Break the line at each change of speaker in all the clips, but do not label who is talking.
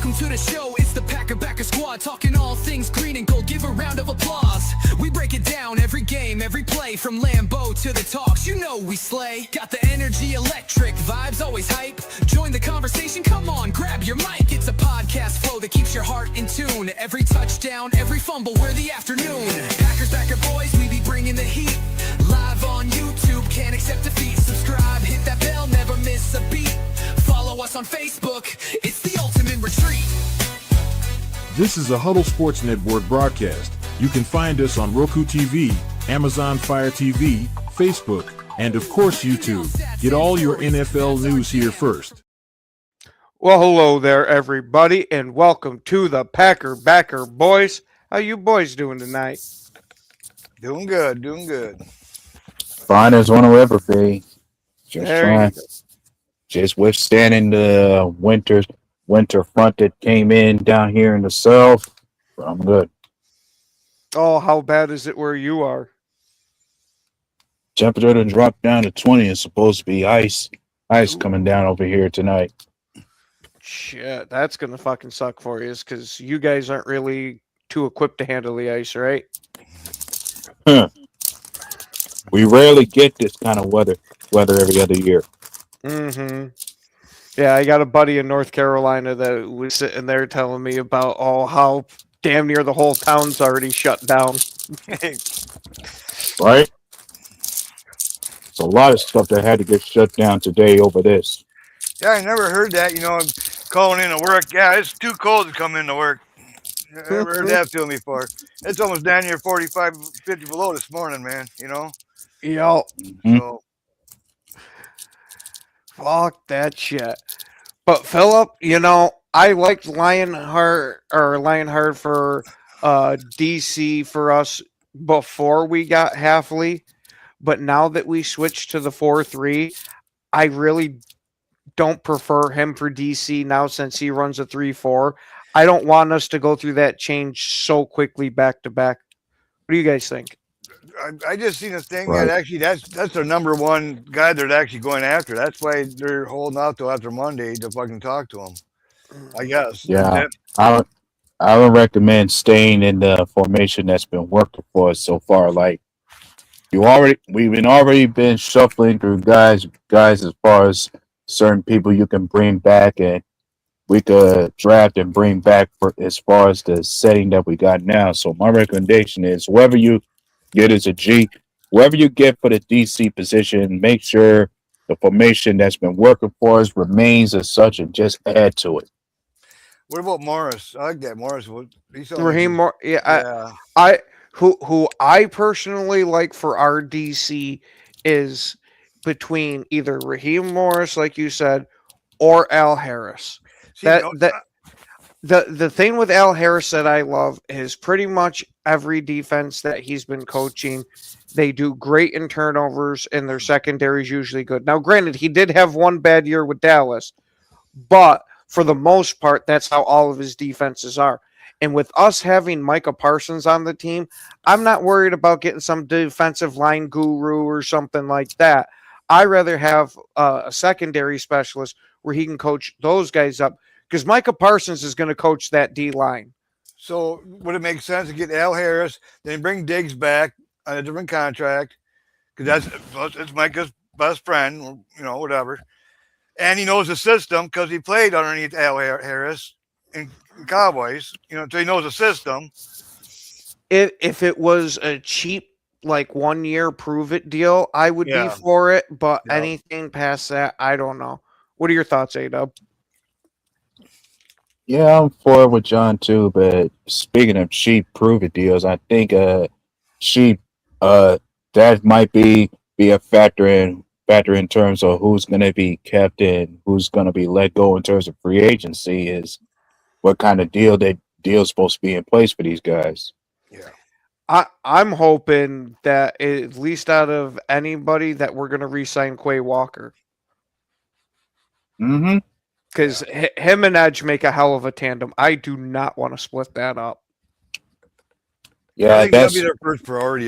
Welcome to the show, it's the Backer Squad, talking all things green and gold. Give a round of applause. We break it down, every game, every play, from Lambeau to the talks, you know we slay. Got the energy, electric vibes, always hype. Join the conversation, come on, grab your mic. It's a podcast flow that keeps your heart in tune. Every touchdown, every fumble, we're the afternoon. Backer boys, we be bringing the heat. Live on YouTube, can't accept defeat. Subscribe, hit that bell, never miss a beat. Follow us on Facebook, it's the ultimate retreat.
This is a Huddle Sports Network broadcast. You can find us on Roku TV, Amazon Fire TV, Facebook, and of course YouTube. Get all your NFL news here first.
Well, hello there, everybody, and welcome to the Backer Boys. How you boys doing tonight?
Doing good.
Fine as one will ever be.
There you go.
Just withstanding the winter front that came in down here in the south. But I'm good.
Oh, how bad is it where you are?
Temperature to drop down to 20. It's supposed to be ice coming down over here tonight.
Shit, that's gonna fucking suck for you, because you guys aren't really too equipped to handle the ice, right?
We rarely get this kind of weather every other year.
Mm-hmm. Yeah, I got a buddy in North Carolina that was sitting there telling me about how damn near the whole town's already shut down.
Right? It's a lot of stuff that had to get shut down today over this.
Yeah, I never heard that, calling in to work. Yeah, it's too cold to come in to work. I never heard that feeling before. It's almost down here 45, 50 below this morning, man,
Yo,
Mm-hmm.
So,
fuck that shit. But Philip, I liked Lionheart for DC for us before we got Halfley, but now that we switched to the 4-3, I really don't prefer him for DC now since he runs a 3-4. I don't want us to go through that change so quickly back to back. What do you guys think?
I just seen a thing
Right.
that actually that's their number one guy they're actually going after. That's why they're holding out till after Monday to fucking talk to him, I guess.
Yeah. I would recommend staying in the formation that's been working for us so far. Like we've been shuffling through guys as far as certain people you can bring back, and we could draft and bring back for as far as the setting that we got now. So my recommendation is whoever you get as a G, whoever you get for the DC position, make sure the formation that's been working for us remains as such, and just add to it.
What about Morris? I like that Morris.
Raheem Morris,
Yeah.
Who I personally like for our DC is between either Raheem Morris, like you said, or Al Harris.
See,
The thing with Al Harris that I love is pretty much every defense that he's been coaching, they do great in turnovers, and their secondary is usually good. Now, granted, he did have one bad year with Dallas, but for the most part, that's how all of his defenses are. And with us having Micah Parsons on the team, I'm not worried about getting some defensive line guru or something like that. I'd rather have a secondary specialist where he can coach those guys up, because Micah Parsons is going to coach that D-line.
So would it make sense to get Al Harris, then bring Diggs back on a different contract? Because it's Micah's best friend, whatever. And he knows the system because he played underneath Al Harris in Cowboys, so he knows the system.
If it was a cheap, like 1 year prove it deal, I would be for it. But anything past that, I don't know. What are your thoughts, A-Dub?
Yeah, I'm for it with John too. But speaking of cheap prove it deals, I think cheap that might be a factor in terms of who's going to be kept and who's going to be let go in terms of free agency, is what kind of deal's supposed to be in place for these guys.
Yeah.
I'm hoping that at least out of anybody that we're going to re-sign Quay Walker.
Mm-hmm.
Because him and Edge make a hell of a tandem. I do not want to split that up.
Yeah,
I think that'd be their first priority.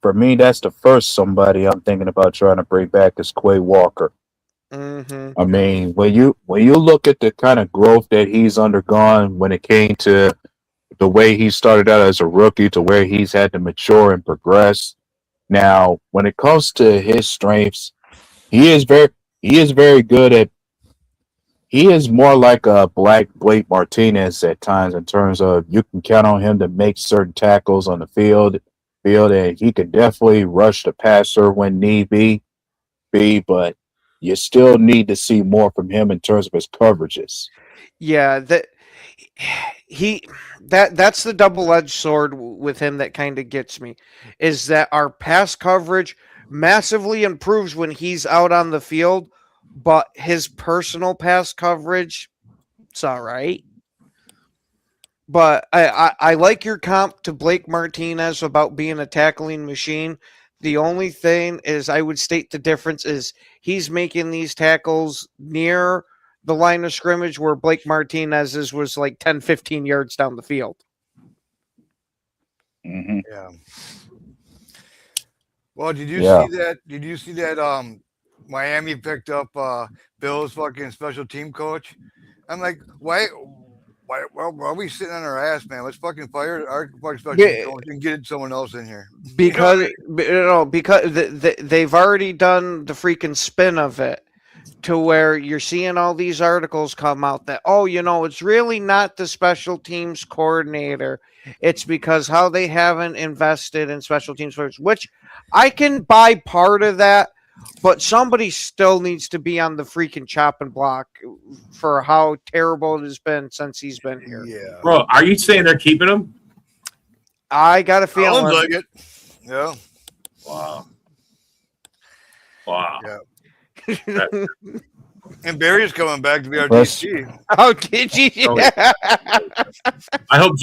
For me, that's the first somebody I'm thinking about trying to bring back is Quay Walker.
Mm-hmm.
I mean, when you look at the kind of growth that he's undergone when it came to the way he started out as a rookie to where he's had to mature and progress. Now, when it comes to his strengths, he is very he is very good at he is more like a black Blake Martinez at times in terms of you can count on him to make certain tackles on the field and he could definitely rush the passer when need be, but you still need to see more from him in terms of his coverages.
Yeah, he that's the double-edged sword with him that kind of gets me is that our pass coverage massively improves when he's out on the field, but his personal pass coverage, it's all right. But I like your comp to Blake Martinez about being a tackling machine. The only thing is I would state the difference is he's making these tackles near the line of scrimmage where Blake Martinez's was like 10, 15 yards down the field.
Hmm.
Yeah. Well, did you
Yeah.
see that? Did you see that? Miami picked up Bill's fucking special team coach. I'm like, why are we sitting on our ass, man? Let's fucking fire our fucking special team
Yeah.
coach and get someone else in here.
Because because they've already done the freaking spin of it to where you're seeing all these articles come out that it's really not the special teams coordinator, it's because how they haven't invested in special teams players, which I can buy part of that, but somebody still needs to be on the freaking chopping block for how terrible it has been since he's been here.
Yeah.
Bro, are you saying they're keeping him?
I got a feeling
Sounds like it. Yeah.
Wow. Wow.
Yeah. And Barry's coming back to be our
Plus-
DC.
Oh, did you?
Oh, yeah. I hope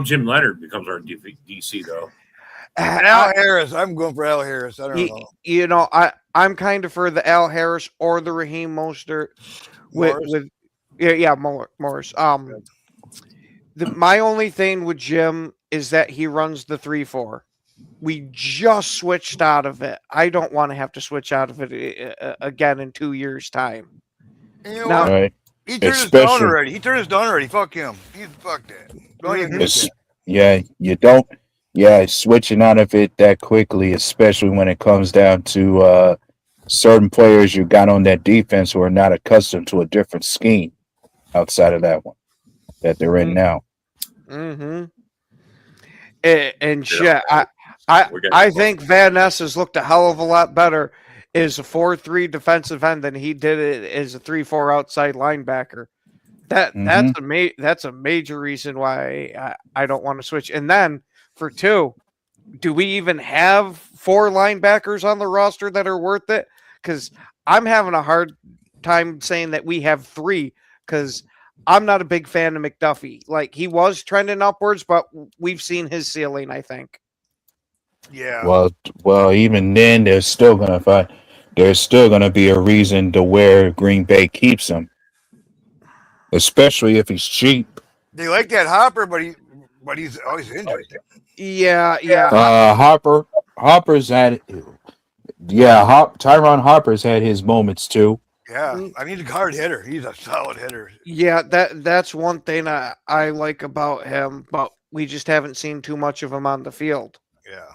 Jim Leonard becomes our DC though.
And Al Harris. I'm going for Al Harris. I don't know.
I'm kind of for the Al Harris or the Raheem Mostert
Morris?
with Morris. My only thing with Jim is that he runs the 3-4. We just switched out of it. I don't want to have to switch out of it again in 2 years' time.
And you know
Now-
what?
Right.
He turned us down
Especially-
already. He turned us down already. Fuck him. Fuck that. Don't even do
It's-
that.
Yeah, you don't. Yeah, switching out of it that quickly, especially when it comes down to certain players you got on that defense who are not accustomed to a different scheme outside of that one that they're in now.
Mm-hmm. And
Yeah.
shit, I think Van Ness has looked a hell of a lot better as a 4-3 defensive end than he did it as a 3-4 outside linebacker. That's a major reason why I don't want to switch. And then for 2, do we even have 4 linebackers on the roster that are worth it? Because I'm having a hard time saying that we have 3 because I'm not a big fan of McDuffie. Like, he was trending upwards, but we've seen his ceiling, I think.
Yeah.
Well, even then, there's still gonna be a reason to where Green Bay keeps him, especially if he's cheap.
They like that Hopper, but he's always injured.
Yeah.
Hopper's had, Tyron Harper's had his moments too.
Yeah. I mean, he's a hard hitter. He's a solid hitter.
Yeah, that's one thing I like about him, but we just haven't seen too much of him on the field.
Yeah.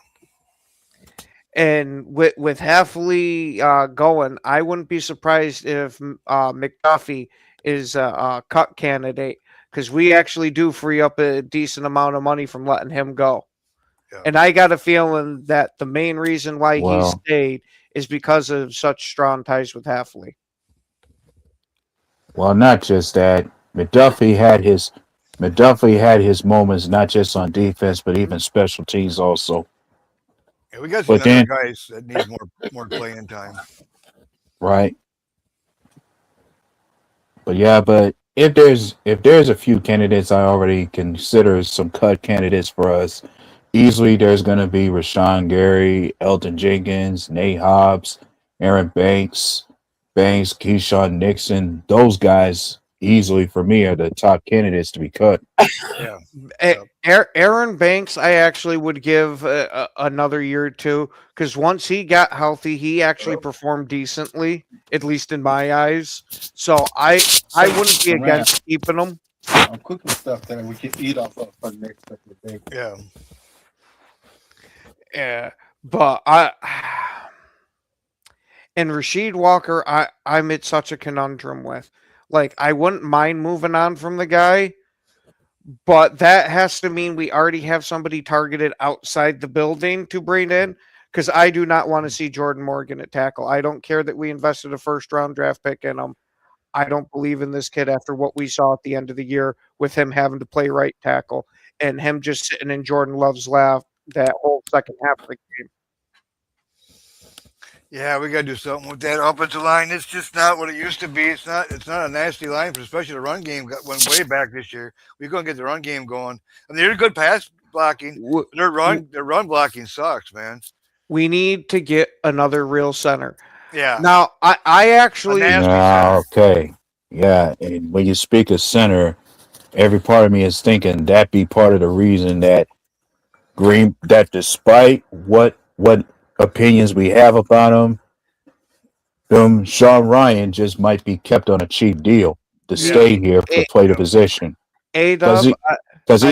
And with Hafley going, I wouldn't be surprised if McDuffie is a cut candidate because we actually do free up a decent amount of money from letting him go.
Yeah.
And I got a feeling that the main reason why he
Well-
stayed is because of such strong ties with Hafley.
Well, not just that. McDuffie had his moments not just on defense but even special teams also.
Yeah, we got some
But
other
then-
guys that need more playing time.
Right. But if there's a few candidates I already consider some cut candidates for us, easily there's gonna be Rashawn Gary, Elton Jenkins, Nate Hobbs, Aaron Banks, Keyshawn Nixon. Those guys easily for me are the top candidates to be cut.
Aaron Banks, I actually would give another year or two because once he got healthy, he actually performed decently, at least in my eyes. So I wouldn't be against keeping him.
I'm cooking stuff that we can eat off of for the next couple of days.
Yeah.
Yeah, but and Rasheed Walker, I'm at such a conundrum with. Like, I wouldn't mind moving on from the guy, but that has to mean we already have somebody targeted outside the building to bring in. Because I do not want to see Jordan Morgan at tackle. I don't care that we invested a first-round draft pick in him. I don't believe in this kid after what we saw at the end of the year with him having to play right tackle and him just sitting in Jordan Love's lap that whole second half of the game.
Yeah, we gotta do something with that offensive line. It's just not what it used to be. It's not a nasty line, especially the run game went way back this year. We're gonna get the run game going. I mean, they're good pass blocking. Their run blocking sucks, man.
We need to get another real center.
Yeah.
Now, I actually
Okay. Yeah, and when you speak of center, every part of me is thinking that be part of the reason that despite what opinions we have about him, Sean Ryan just might be kept on a cheap deal to stay here to play the position. Because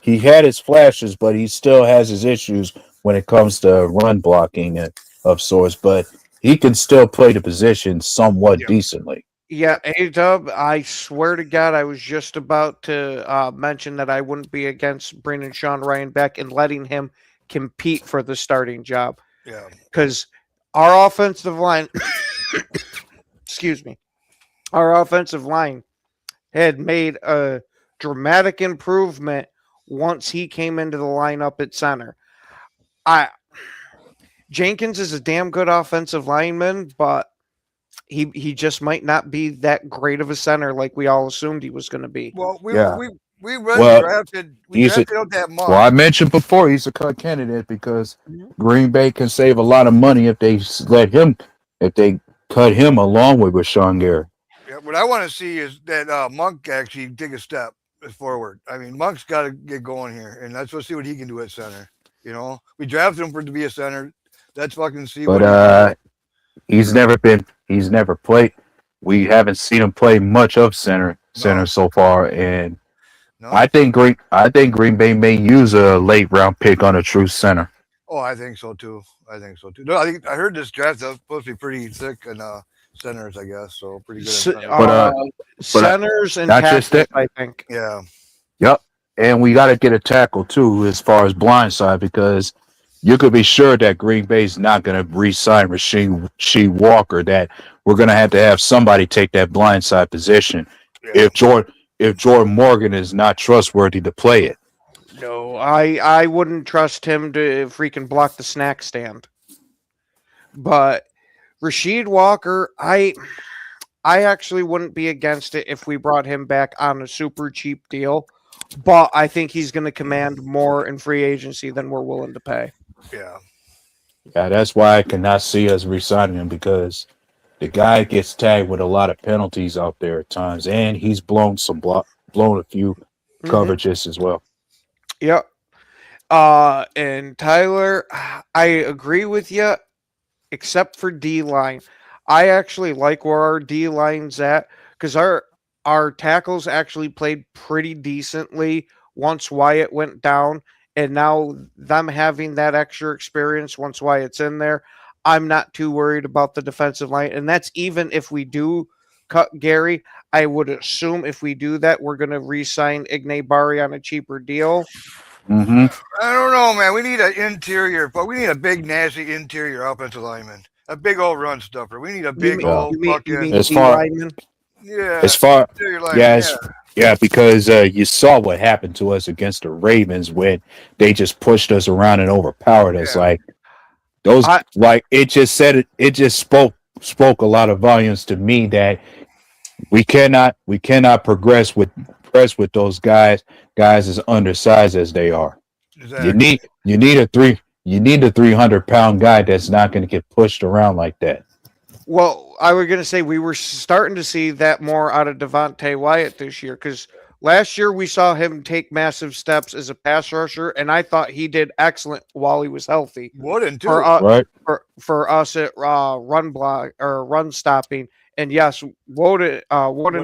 he had his flashes, but he still has his issues when it comes to run blocking of sorts. But he can still play the position somewhat decently.
Yeah, A-Dub, I swear to God, I was just about to mention that I wouldn't be against bringing Sean Ryan back and letting him compete for the starting job.
Yeah.
Because our offensive line, excuse me, our offensive line had made a dramatic improvement once he came into the lineup at center. Jenkins is a damn good offensive lineman, but he just might not be that great of a center like we all assumed he was going to be.
Well, we drafted out that much.
Well, I mentioned before he's a cut candidate because Green Bay can save a lot of money if they cut him along with Rashawn Gary.
Yeah, what I want to see is that Monk actually take a step forward. I mean, Monk's got to get going here, and let's see what he can do at center. You know, we drafted him to be a center. Let's fucking see.
But he's never played. We haven't seen him play much of center so far, and I think Green Bay may use a late round pick on a true center.
Oh, I think so too. No, I heard this draft is supposed to be pretty thick in centers, I guess. So pretty good.
Centers and tackles, I think.
Yeah.
Yep. And we got to get a tackle too, as far as blindside, because you could be sure that Green Bay's not going to re-sign Rasheed Walker. That we're going to have somebody take that blindside position. Yeah. If Jordan Morgan is not trustworthy to play it.
No, I wouldn't trust him to freaking block the snack stand. But Rasheed Walker, I actually wouldn't be against it if we brought him back on a super cheap deal. But I think he's going to command more in free agency than we're willing to pay.
Yeah.
Yeah, that's why I cannot see us re-signing him, because the guy gets tagged with a lot of penalties out there at times, and he's blown a few coverages as well.
Yep. And Tyler, I agree with you, except for D-line. I actually like where our D-line's at, because our tackles actually played pretty decently once Wyatt went down, and now them having that extra experience once Wyatt's in there, I'm not too worried about the defensive line. And that's even if we do cut Gary. I would assume if we do that, we're going to re-sign Ignabari on a cheaper deal.
Mm-hmm.
I don't know, man. We need an interior, but we need a big, nasty interior offensive lineman. A big old run stuffer. We need a big old fucking.
Because you saw what happened to us against the Ravens when they just pushed us around and overpowered us. It just spoke a lot of volumes to me that we cannot progress with those guys as undersized as they are. Exactly. You need a 300-pound guy that's not going to get pushed around like that.
Well, I was going to say we were starting to see that more out of Devontae Wyatt this year because last year we saw him take massive steps as a pass rusher, and I thought he did excellent while he was healthy.
Wouldn't too.
Right.
For us at run block or run stopping, and yes, Woden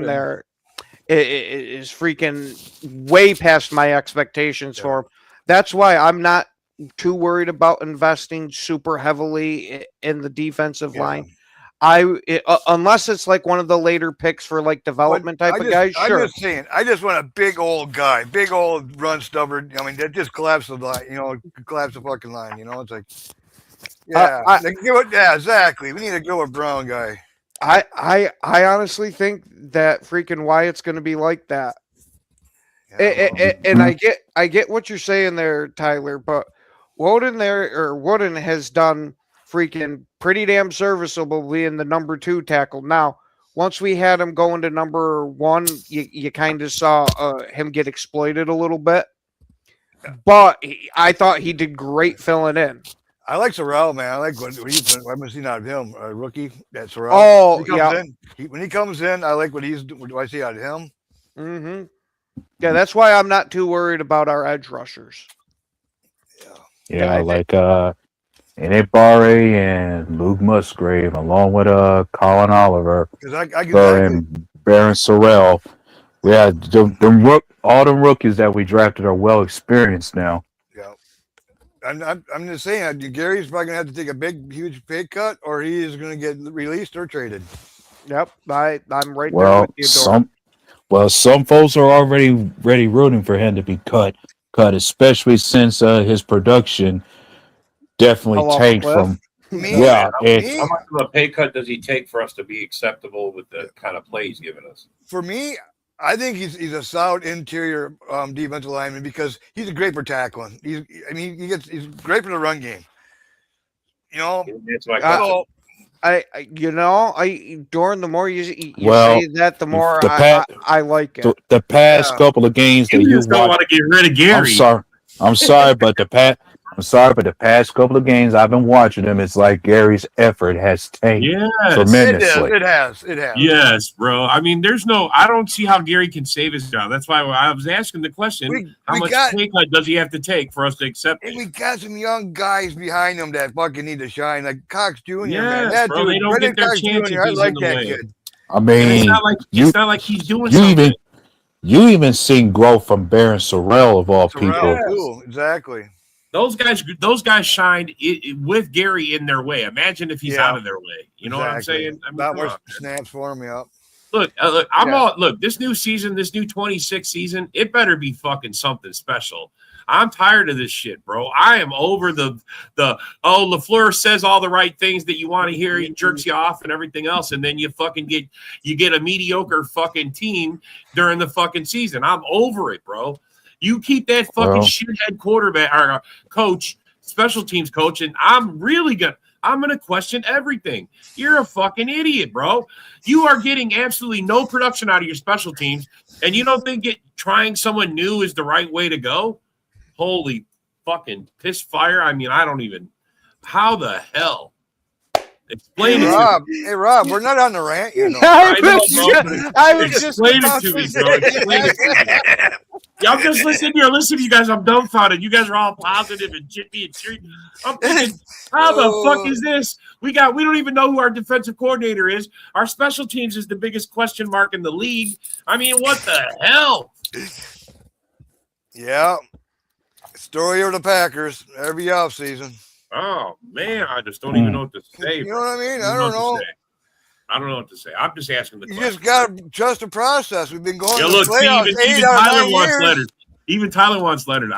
there is freaking way past my expectations for him. That's why I'm not too worried about investing super heavily in the defensive line. Unless it's like one of the later picks for like development type of guys. Sure.
I'm just saying, I just want a big old guy, big old run stubborn. I mean, that just collapse the line, collapse the fucking line. It's like, exactly. We need a Gilbert Brown guy.
I honestly think that freaking Wyatt's going to be like that. And I get what you're saying there, Tyler, but Woden has done freaking pretty damn serviceable being the number 2 tackle. Now, once we had him going to number 1, you kind of saw him get exploited a little bit. But I thought he did great filling in.
I like Sorrell, man. I like what I've seen out of him, a rookie. That's Sorrell.
Oh,
When he comes in, I like what I see out of him.
Mm-hmm. Yeah, that's why I'm not too worried about our edge rushers.
Yeah, like Inebari and Luke Musgrave, along with Colin Oliver, and Baron Sorrell. Yeah, all them rookies that we drafted are well experienced now.
Yeah, I'm just saying, Gary's probably gonna have to take a huge pay cut, or he is gonna get released or traded.
Yep, I'm right there with you.
Some folks are already rooting for him to be cut, especially since his production definitely tanked from.
How much of a pay cut does he take for us to be acceptable with the kind of play he's given us?
For me, I think he's a solid interior defensive lineman because he's great for tackling. He's great for the run game.
That's my question.
Dorn, the more you say that, the more I like it.
The past couple of games that
you don't want to get rid of Gary.
I'm sorry, but the past couple of games I've been watching them, it's like Gary's effort has tanked tremendously.
It has.
Yes, bro. I mean, I don't see how Gary can save his job. That's why I was asking the question, how much pay cut does he have to take for us to accept it?
We got some young guys behind him that fucking need to shine, like Cox Jr.
Yes,
man.
Bro, they don't get their chances.
I like that kid.
I mean,
it's not like he's doing something.
You even seen growth from Baron Sorrell of all people.
Cool. Exactly.
Those guys shined with Gary in their way. Imagine if he's out of their way. You know what I'm saying? I mean,
about more snaps for him. Yeah.
Look, this new season, this new 26 season, it better be fucking something special. I'm tired of this shit, bro. I am over the LaFleur says all the right things that you want to hear. He jerks you off and everything else, and then you get a mediocre fucking team during the fucking season. I'm over it, bro. You keep that fucking shithead quarterback or coach, special teams coach, and I'm gonna question everything. You're a fucking idiot, bro. You are getting absolutely no production out of your special teams, and you don't think trying someone new is the right way to go? Holy fucking piss fire! I mean, I don't even. How the hell? Explain it to me.
Hey, Rob, we're not on the rant.
I was just
explain it to me, bro. Explain it to me. I'm just listening here. Listen to you guys. I'm dumbfounded. You guys are all positive and chippy and cheery. I'm thinking, how the fuck is this? We don't even know who our defensive coordinator is. Our special teams is the biggest question mark in the league. I mean, what the hell?
Yeah. Story of the Packers every offseason.
Oh, man. I just don't even know what to say.
You know what I mean? I don't know.
I don't know what to say. I'm just asking the question.
You just got to trust the process. We've been going to the playoffs
even Tyler wants letters. Even Tyler wants letters.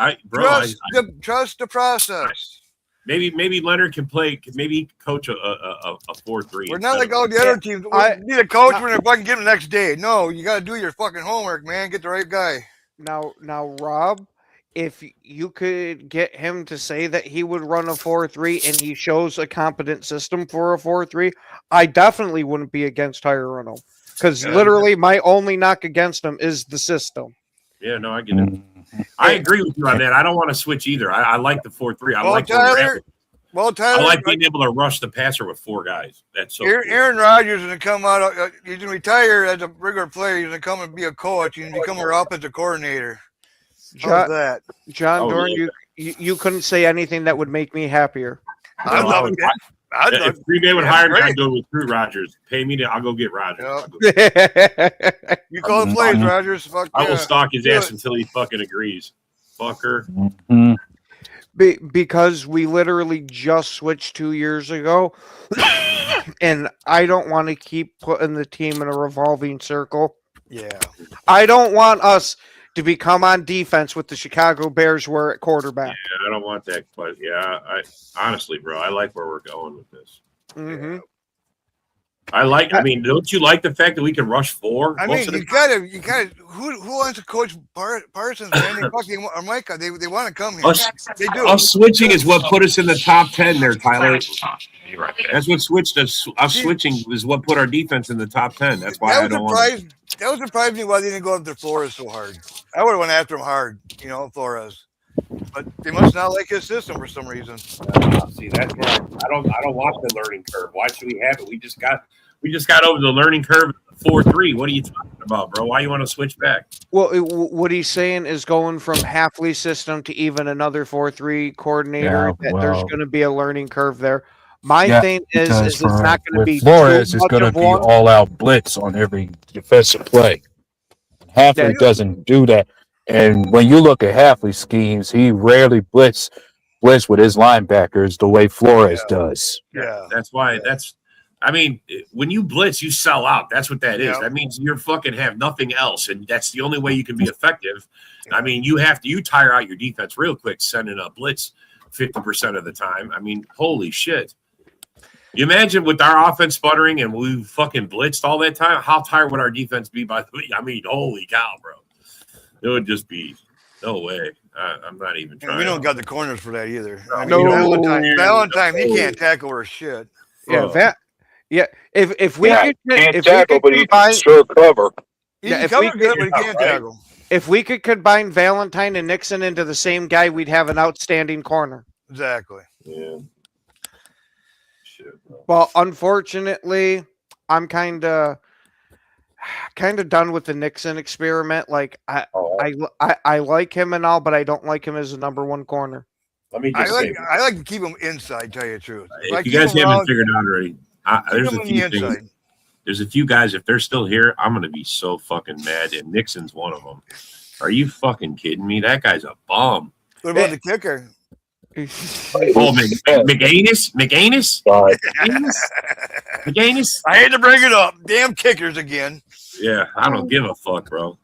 Trust the process.
Maybe Leonard can play. Maybe he can coach a 4-3.
We're not like all the other teams. We need a coach when they're fucking get him the next day. No, you got to do your fucking homework, man. Get the right guy.
Now, Rob, if you could get him to say that he would run a 4-3 and he shows a competent system for a 4-3, I definitely wouldn't be against hiring him. Because literally my only knock against him is the system.
Yeah, no, I get it. I agree with you on that. I don't want to switch either. I like the 4-3. I like
Tyler, Well,
I
Tyler,
like being able to rush the passer with 4 guys. That's so
Aaron,
cool.
Aaron Rodgers is going to come out. He's going to retire as a regular player. He's going to come and be a coach. He's going to become our offensive coordinator. How's
John,
that?
John
Oh,
Dorn,
yeah.
you couldn't say anything that would make me happier.
I'd
No,
love it. I'd love
If Green Bay would
That's
hire me,
great.
I'd go with Drew Rodgers. Pay me I'll go get Rodgers.
Yeah.
I'll go-
You call the plays, Rodgers. Fuck
I will
yeah.
stalk his
Do
ass
it.
until he fucking agrees. Fucker.
Mhm.
Because we literally just switched 2 years ago, and I don't want to keep putting the team in a revolving circle.
Yeah.
I don't want us to become on defense with the Chicago Bears were at quarterback.
Yeah, I don't want that. But yeah, I honestly, bro, I like where we're going with this.
Hmm.
I mean, don't you like the fact that we can rush 4?
I
Most
mean,
of
you gotta. Who wants to coach Parsons, man? They fucking or Micah. They want to come here. They do.
us switching is what put us in the top 10 there, Tyler. That's what switched us. Us switching is what put our defense in the top 10. That's why I don't want.
That was surprising me why they didn't go after Flores so hard. I would have went after him hard, Flores. But they must not like his system for some reason.
See, that's where I don't want the learning curve. Why should we have it? We just got over the learning curve 4-3. What are you talking about, bro? Why you want to switch back?
Well, what he's saying is going from Halfley system to even another 4-3 coordinator.
Yeah,
That there's
well-
going to be a learning curve there. My
Yeah,
thing is
Because
it's not going to
with
be
Flores,
too
it's
much
going to
of
be
one.
all out blitz on every defensive play. Halfley
Yeah.
doesn't do that. And when you look at Halfley's schemes, he rarely blitz with his linebackers the way Flores does.
Yeah.
That's why. I mean, when you blitz, you sell out. That's what that is.
Yeah.
That means you're fucking have nothing else, and that's the only way you can be effective. I mean, you tire out your defense real quick, sending a blitz 50% of the time. I mean, holy shit. You imagine with our offense sputtering and we fucking blitzed all that time, how tired would our defense be by the way? I mean, holy cow, bro. It would just be no way. I'm not even
And
trying.
we don't got the corners for that either. I mean,
No.
Valentine, he can't tackle or shit.
Yeah, if we
Yeah,
could
can't
if we
tackle,
could
but he
combine
can sure cover.
He
Yeah,
can
if
cover
we
good,
could-
but he can't
Right.
tackle.
if we could combine Valentine and Nixon into the same guy, we'd have an outstanding corner.
Exactly.
Yeah. Shit, bro.
Well, unfortunately, I'm kind of done with the Nixon experiment. Like I like him and all, but I don't like him as a number 1 corner.
Let me
I
just say,
like to keep him inside. Tell you the truth.
if you guys haven't figured out already, there's a few things.
inside.
There's a few guys. If they're still here, I'm gonna be so fucking mad. And Nixon's one of them. Are you fucking kidding me? That guy's a bum.
What about the kicker?
Oh, McAnus.
Sorry.
McAnus.
I hate to bring it up. Damn kickers again.
Yeah, I don't give a fuck, bro.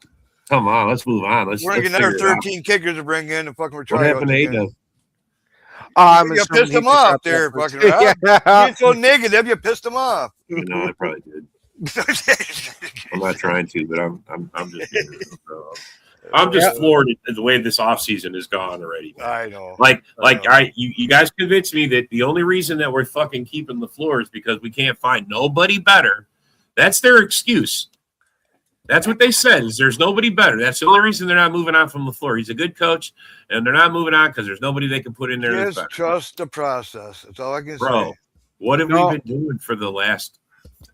Come on, let's move on. Let's
We're gonna
let's
get another
figure it out.
13 kickers to bring in and fucking
What
retry.
happened to Ada?
I'm
You
assuming
pissed
he
him
picked
off
up
there,
that
fucking Rob.
Yeah.
You're so negative, you pissed him off.
No, I probably did. I'm not trying to, but I'm just being real, bro. I'm just floored at the way this offseason has gone already. Man.
I know.
Like, you guys convinced me that the only reason that we're fucking keeping the floor is because we can't find nobody better. That's their excuse. That's what they said. Is there's nobody better. That's the only reason they're not moving on from LaFleur. He's a good coach, and they're not moving on because there's nobody they can put in there. That's
Just
better.
trust the process. That's all I can
Bro,
say.
what have
No.
we been doing for the last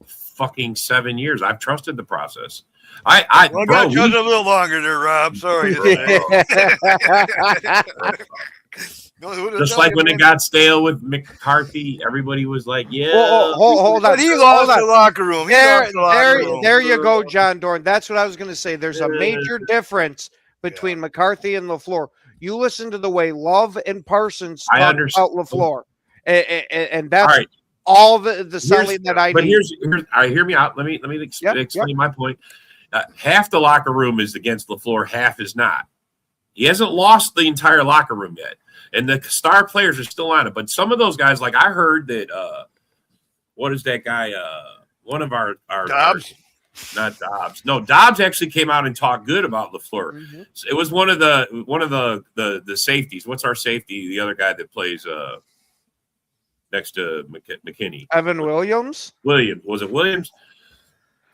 fucking 7 years? I've trusted the process. I
Well,
bro,
got just a little longer there, Rob. Sorry.
just like when it got stale with McCarthy, everybody was like, "Yeah."
Hold on.
But he
hold
lost
on.
the locker room. He lost the locker room.
There you go, John Dorn. That's what I was going to say. There's a major difference between McCarthy and LaFleur. You listen to the way Love and Parsons
I
talk
understand.
about LaFleur, and
All
that's
right,
all the selling that I
but
need.
here's all right, hear me out. Let me explain my point. Half the locker room is against LaFleur, half is not. He hasn't lost the entire locker room yet, and the star players are still on it. But some of those guys, like I heard that, what is that guy? One of our
Dobbs?
not Dobbs. No, Dobbs actually came out and talked good about LaFleur.
Mhm.
It was one of the safeties. What's our safety? The other guy that plays next to McKinney.
Evan Williams.
Williams. Was it Williams?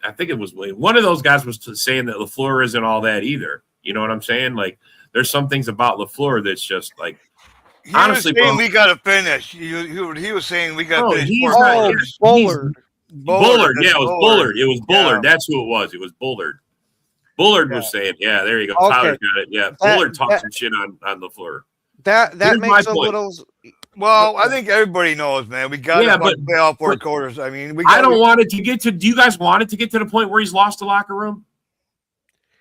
I think it was Williams. One of those guys was saying that LaFleur isn't all that either. You know what I'm saying? Like, there's some things about LaFleur that's just like
He
Honestly,
was saying
bro.
we got to finish. He was saying we got to
No,
finish.
he's
four
not-
Oh,
quarters.
Bullard.
Bullard. Yeah, it was Bullard. It was Bullard.
Yeah.
That's who it was. It was Bullard. Bullard was saying, yeah, there you go.
Okay.
Tyler's got it. Yeah, Bullard talked some shit on LaFleur.
That
Here's my
makes a
point.
little.
Well, I think everybody knows, man. We got
Yeah,
to
but-
play all four
but-
quarters. I mean,
I don't want it to get to. Do you guys want it to get to the point where he's lost the locker room?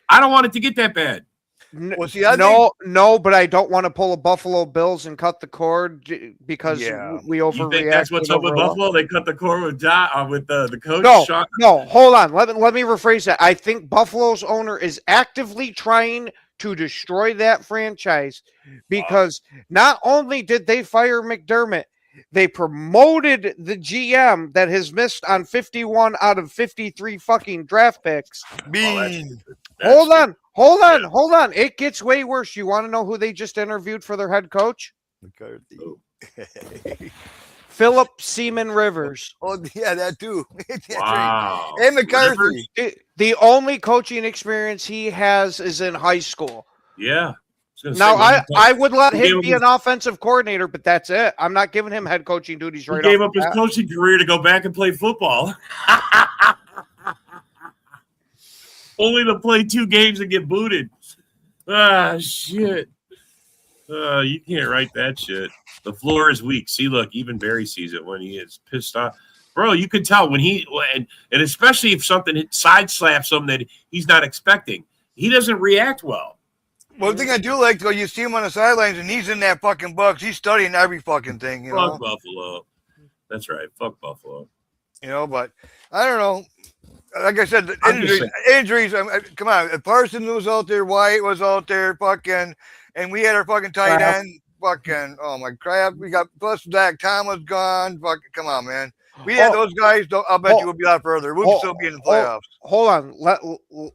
I don't want it to get that bad.
Well, see, I
No, but I don't want to pull a Buffalo Bills and cut the cord because
Yeah.
we
You
overreact.
think that's what's up with Buffalo? They cut the cord with with the coach.
No,
Sean?
no, hold on. Let me rephrase that. I think Buffalo's owner is actively trying to destroy that franchise because not only did they fire McDermott, they promoted the GM that has missed on 51 out of 53 fucking draft picks.
Bean.
Hold on. It gets way worse. You want to know who they just interviewed for their head coach?
McCarthy.
Philip Seaman Rivers.
Oh, yeah, that too. That's right.
Wow.
And McCarthy.
The only coaching experience he has is in high school.
Yeah.
Now, I would let
Who gave
him
him
be an offensive coordinator, but that's it. I'm not giving him head coaching duties
He
right
gave
off
up
the
his
bat.
coaching career to go back and play football. Only to play 2 games and get booted. Ah, shit. You can't write that shit. The floor is weak. See, look, even Barry sees it when he is pissed off. Bro, you can tell when and especially if something side slaps him that he's not expecting, he doesn't react well.
One thing I do like, though, you see him on the sidelines, and he's in that fucking box. He's studying every fucking thing, you
Fuck
know.
Buffalo. That's right. Fuck Buffalo.
You know, but I don't know. Like I said, the
I'm just
injuries. Come on, if Parson was out there, White was out there, fucking, and we had our fucking tight
Crap.
end, fucking. Oh my crap! We got plus Zach Thomas gone. Fucking, come on, man. We had those guys. I'll bet you we'll be a lot further. We'll still be in the playoffs.
Hold on.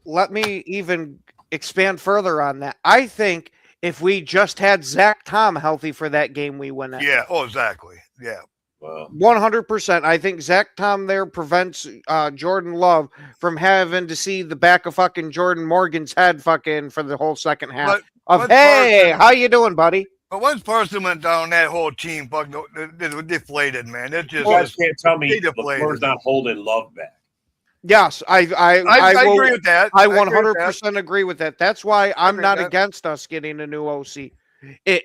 Let me even expand further on that. I think if we just had Zach Tom healthy for that game, we win it.
Yeah. Oh, exactly. Yeah.
Well,
100%. I think Zach Tom there prevents Jordan Love from having to see the back of fucking Jordan Morgan's head fucking for the whole second half.
But
Hey, how you doing, buddy?
But once Parson went down, that whole team fucking deflated, man. It just
you guys can't tell me
they deflated.
LaFleur's not holding Love back.
Yes, I will-
agree with that.
I
agree with that.
100% agree with that. That's why I'm
agree
not
with that.
against us getting a new OC.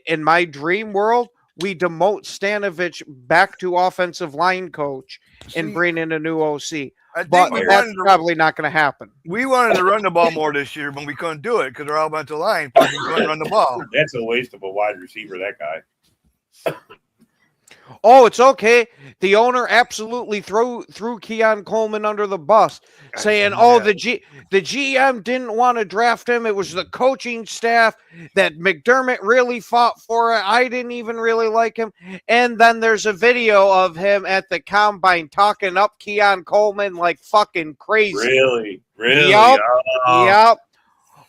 In my dream world, we demote Stanovich back to offensive line coach and
See,
bring in a new OC.
I think
But
we
that's
wanted to
probably not going to happen.
We wanted to run the ball more this year, but we couldn't do it because our offensive line fucking couldn't run the ball.
That's a waste of a wide receiver, that guy.
Oh, it's okay. The owner absolutely threw Keon Coleman under the bus, saying, "Oh, the GM didn't want to draft him. It was the coaching staff that McDermott really fought for it. I didn't even really like him." And then there's a video of him at the combine talking up Keon Coleman like fucking crazy.
Really?
Yup.
Oh,
Yep.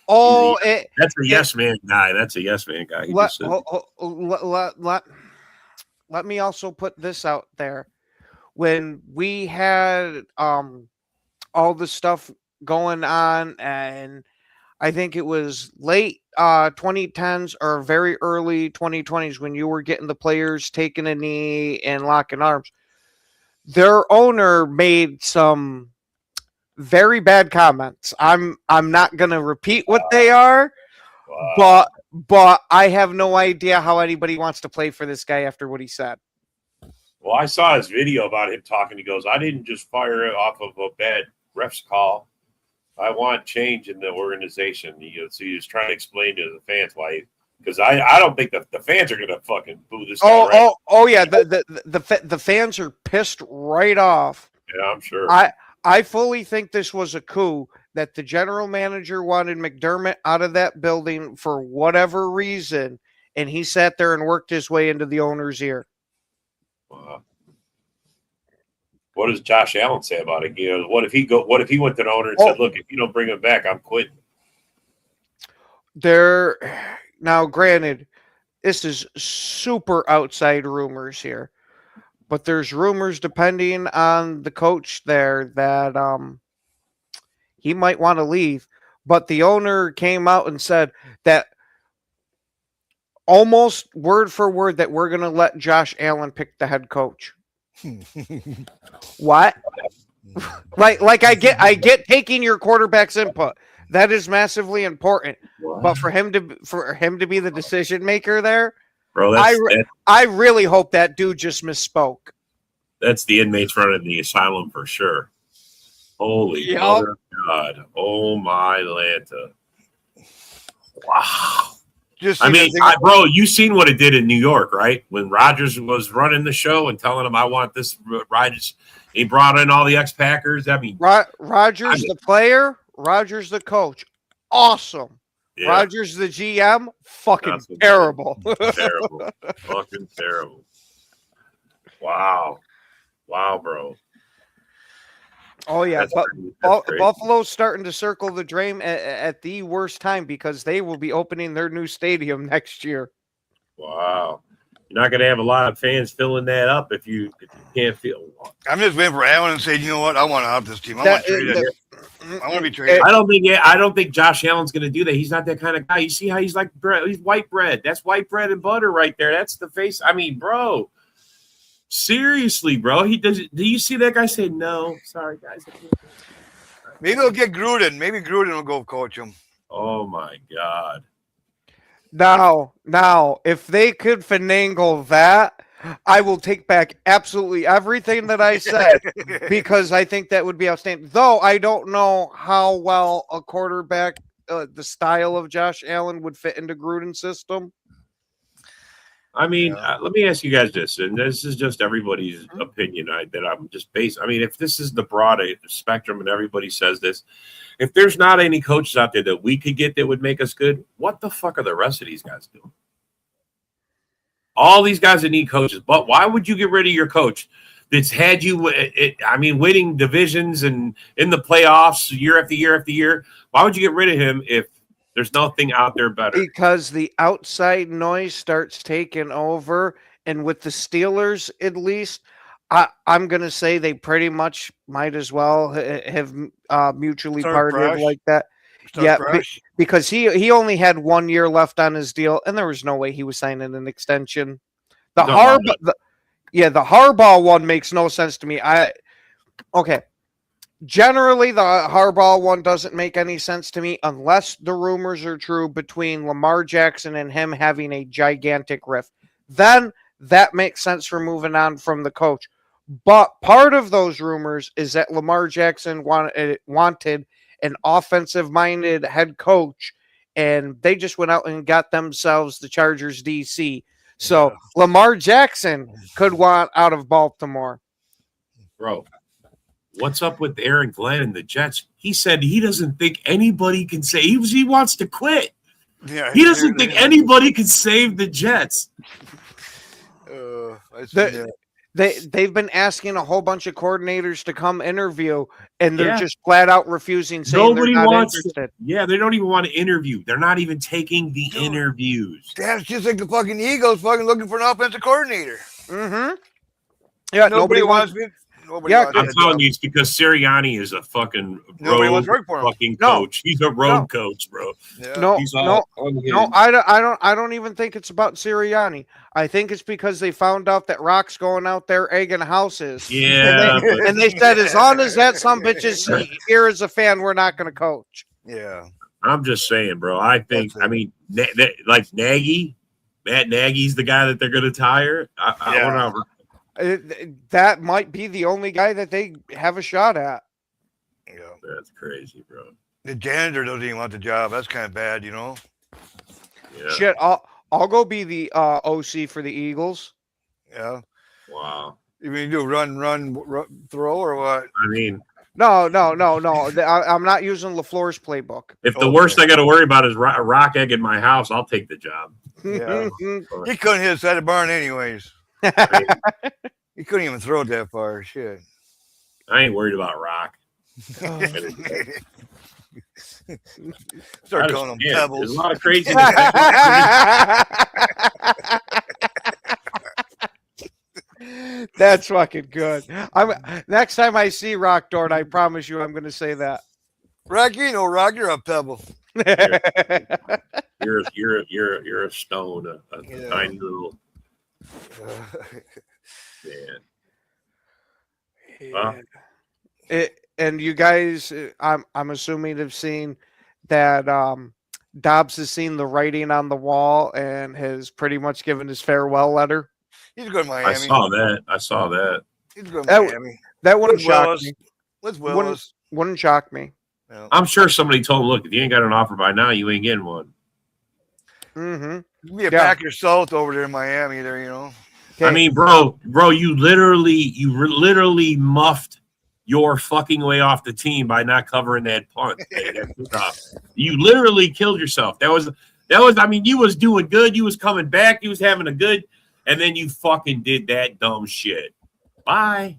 Oh,
that's a yes man guy. That's a yes man guy. He
let,
just said-
let me also put this out there. When we had all the stuff going on, and I think it was late 2010s or very early 2020s when you were getting the players taking a knee and locking arms, their owner made some very bad comments. I'm not going to repeat what they are, but I have no idea how anybody wants to play for this guy after what he said.
Well, I saw his video about him talking. He goes, "I didn't just fire it off of a bad ref's call. I want change in the organization." So he was trying to explain to the fans why. Because I don't think the fans are gonna fucking boo this guy.
Oh yeah, the fans are pissed right off.
Yeah, I'm sure.
I fully think this was a coup, that the general manager wanted McDermott out of that building for whatever reason, and he sat there and worked his way into the owner's ear.
What does Josh Allen say about it? You know, what if he went to the owner and said, "Look, if you don't bring him back, I'm quitting."
Now, granted, this is super outside rumors here, but there's rumors depending on the coach there that he might want to leave. But the owner came out and said that almost word for word that we're going to let Josh Allen pick the head coach. What? like I get taking your quarterback's input. That is massively important. But for him to be the decision maker there,
Bro,
I really hope that dude just misspoke.
that's the inmates running the asylum for sure. Holy mother of God. Oh my Lanta. Wow.
Just
I mean, bro, you seen what it did in New York, right? When Rodgers was running the show and telling him, I want this Rodgers. He brought in all the ex-Packers. I mean,
Rodgers the player, Rodgers the coach. Awesome.
yeah,
Rodgers the GM, fucking
That's what-
terrible.
terrible. Fucking terrible. Wow. Wow, bro.
Oh yeah,
That's
but
crazy. That's crazy.
Buffalo's starting to circle the drain at the worst time because they will be opening their new stadium next year.
Wow. You're not going to have a lot of fans filling that up if you can't feel.
I'm just waiting for Allen to say, you know what? I want to out this team. I want to trade it. I want to be traded.
I don't think Josh Allen's going to do that. He's not that kind of guy. You see how he's like bread? He's white bread. That's white bread and butter right there. That's the face. I mean, bro. Seriously, bro. He does. Do you see that guy say no? Sorry, guys.
Maybe they'll get Gruden. Maybe Gruden will go coach him.
Oh my God.
Now, if they could finagle that, I will take back absolutely everything that I said because I think that would be outstanding. Though I don't know how well a quarterback, the style of Josh Allen, would fit into Gruden's system.
I mean, let me ask you guys this, and this is just everybody's opinion that I'm just based. I mean, if this is the broad spectrum and everybody says this, if there's not any coaches out there that we could get that would make us good, what the fuck are the rest of these guys doing? All these guys that need coaches, but why would you get rid of your coach that's had you, winning divisions and in the playoffs year after year after year? Why would you get rid of him if there's nothing out there better?
Because the outside noise starts taking over, and with the Steelers, at least, I'm going to say they pretty much might as well have mutually
Start
parted
fresh.
like that. Because he only had 1 year left on his deal, and there was no way he was signing an extension. The Harbaugh one makes no sense to me. Generally, the Harbaugh one doesn't make any sense to me unless the rumors are true between Lamar Jackson and him having a gigantic rift. Then that makes sense for moving on from the coach. But part of those rumors is that Lamar Jackson wanted an offensive-minded head coach, and they just went out and got themselves the Chargers DC. So Lamar Jackson could want out of Baltimore.
Bro, what's up with Aaron Glenn and the Jets? He said he doesn't think anybody can say he wants to quit.
Yeah,
He doesn't think anybody can save the Jets.
They've been asking a whole bunch of coordinators to come interview, and they're just flat out refusing, saying
Nobody
they're not
wants
interested.
Yeah, they don't even want to interview. They're not even taking the interviews.
That's just like the fucking Eagles fucking looking for an offensive coordinator.
Mm-hmm. Yeah, nobody wants.
Nobody
Yeah,
wants
I'm
that
telling
job.
you, it's because Sirianni is a fucking
Nobody wants
road
to work for him.
fucking
No.
coach. He's a road coach, bro.
Yeah.
No,
He's
no,
unhinged.
no. I don't even think it's about Sirianni. I think it's because they found out that Rock's going out there egging houses.
Yeah, but
And they said, as long as that some bitch is here as a fan, we're not going to coach.
Yeah.
I'm just saying, bro. I think,
That's it.
I mean, like Nagy, Matt Nagy's the guy that they're going to tire. Whatever.
That might be the only guy that they have a shot at.
Yeah.
That's crazy, bro.
The janitor doesn't even want the job. That's kind of bad, you know?
Yeah.
Shit, I'll go be the OC for the Eagles.
Yeah.
Wow.
You mean do run, throw, or what?
Mm-hmm.
I mean,
No. I'm not using LaFleur's playbook.
if the
Okay.
worst I got to worry about is rock egg in my house, I'll take the job.
Yeah. He couldn't hit the side of the barn anyways. He couldn't even throw it that far. Shit.
I ain't worried about rock.
Start
I
calling them
understand. There's
pebbles.
a lot of crazy.
That's fucking good. Next time I see Rock Dorn, I promise you I'm going to say that.
Rock, you know, Rock, you're a pebble.
You're a stone, a
Yeah.
tiny little man. Well,
And you guys, I'm assuming have seen that Dobbs has seen the writing on the wall and has pretty much given his farewell letter.
He's going to
I
Miami.
saw that. I saw that.
He's going to
That-
Miami.
That wouldn't
With
shock
Willis.
me.
With Willis.
Wouldn't shock me.
Yeah.
I'm sure somebody told him, look, if you ain't got an offer by now, you ain't getting one.
Mm-hmm.
Be a
Yeah.
Packers South over there in Miami there, you know.
I mean, bro, you literally muffed your fucking way off the team by not covering that punt. You literally killed yourself. That was. I mean, you was doing good. You was coming back. You was having a good, and then you fucking did that dumb shit. Bye.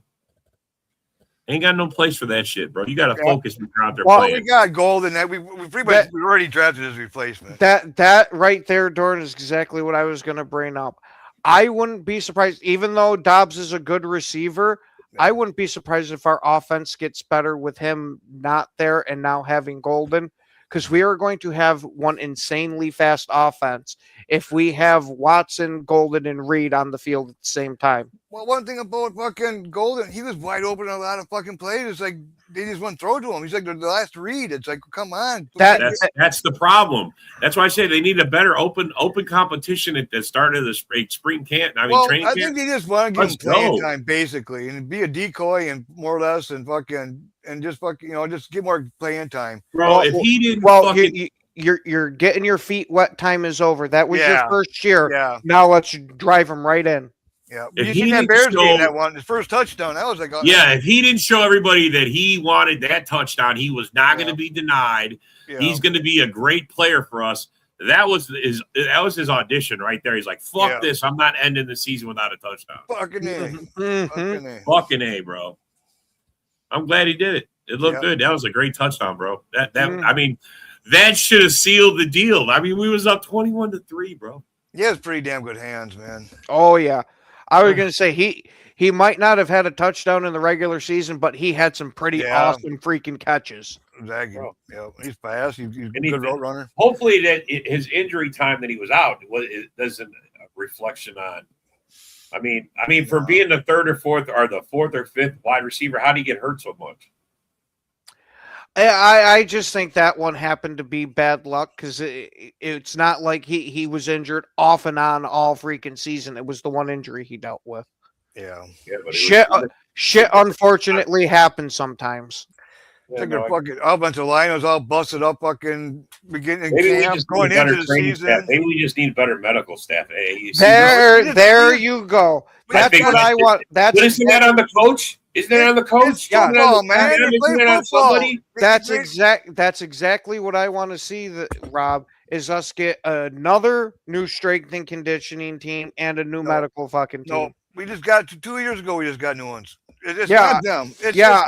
Ain't got no place for that shit, bro. You got to focus when you're out there
Well,
playing.
We got Golden. We pretty much we already drafted his replacement.
That right there, Dorn, is exactly what I was going to bring up. I wouldn't be surprised, even though Dobbs is a good receiver, I wouldn't be surprised if our offense gets better with him not there and now having Golden, because we are going to have one insanely fast offense if we have Watson, Golden, and Reed on the field at the same time.
Well, one thing about fucking Golden, he was wide open in a lot of fucking plays. It's like they just wouldn't throw to him. He's like the last read. It's like, come on.
That's the problem. That's why I say they need a better open competition at the start of the spring camp. I mean, training
I
camp.
think they just want to give
Let's
him playing
go.
time, basically, and be a decoy and more or less, and just just get more playing time.
Bro, if he didn't
you're getting your feet wet. Time is over. That was your
Yeah.
first year.
Yeah,
Now let's drive him right in.
yeah.
If
You
he
see that
didn't
Bears game,
show-
that one, his first touchdown. That was like,
yeah, if he didn't show everybody that he wanted that touchdown, he was not going to be denied.
yeah.
He's going to be a great player for us. That was his audition right there. He's like, fuck
Yeah.
this. I'm not ending the season without a touchdown.
fucking A.
Mhm.
Fucking A.
Fucking A, bro. I'm glad he did it. It looked
Yeah.
good. That was a great touchdown, bro.
Mm.
I mean, that should have sealed the deal. I mean, we was up 21-3, bro.
He has pretty damn good hands, man.
Oh yeah, I was gonna say he might not have had a touchdown in the regular season, but he had some pretty
Yeah.
awesome freaking catches.
Exactly.
Bro.
Yeah, he's fast. He's a
And he-
good road runner.
Hopefully that his injury time that he was out it doesn't reflection on. I mean, for being the third or fourth or the fourth or fifth wide receiver, how do you get hurt so much?
I just think that one happened to be bad luck because it's not like he was injured off and on all freaking season. It was the one injury he dealt with.
Yeah.
Yeah, but
Shit unfortunately happens sometimes.
It's like their fucking offensive line was all busted up fucking beginning
Maybe we
camp,
just
going
need better
into the
training
season.
staff. Maybe we just need better medical staff. Hey, you see,
There you go. That's
think
what
that's
I
it.
want.
but isn't that on the coach? Isn't that on the coach?
It's football, man. They
Isn't
play
that on
football.
somebody?
That's exactly what I want to see. Rob, is us get another new strength and conditioning team and a new
No.
medical fucking team.
No, we just got 2 years ago. We just got new ones. It's
Yeah.
not them. It's
Yeah.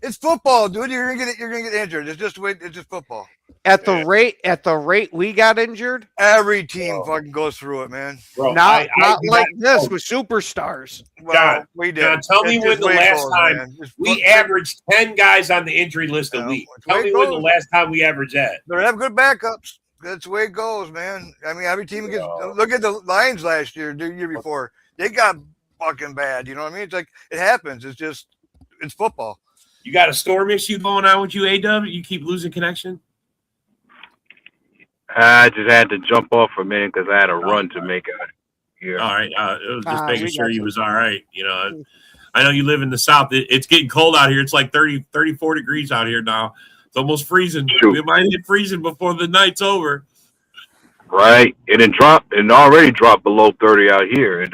it's football, dude. You're gonna get injured. It's just the way. It's just football.
At the rate we got injured,
Every team fucking goes through it, man.
Bro,
not like this
oh,
with superstars.
Well,
John,
we did.
John, tell me
It's
when
just
the
way it
last
goes,
time
man. Just
we
foot-
averaged 10 guys on the injury list a
Yeah,
week.
that's the
Tell
way
me
it
when the
goes.
last time we averaged that.
They have good backups. That's the way it goes, man. I mean, every team gets. Look at the Lions last year, the year before. They got fucking bad. You know what I mean? It's like it happens. It's football.
You got a storm issue going on with you, AW? You keep losing connection?
I just had to jump off for a minute because I had a run to make out here.
All right. It was just
Ah,
making
we
sure
got
you
you.
was all right. You know, I know you live in the South. It's getting cold out here. It's like 34 degrees out here now. It's almost freezing.
Shoot.
We might hit freezing before the night's over.
Right, it already dropped below 30 out here, and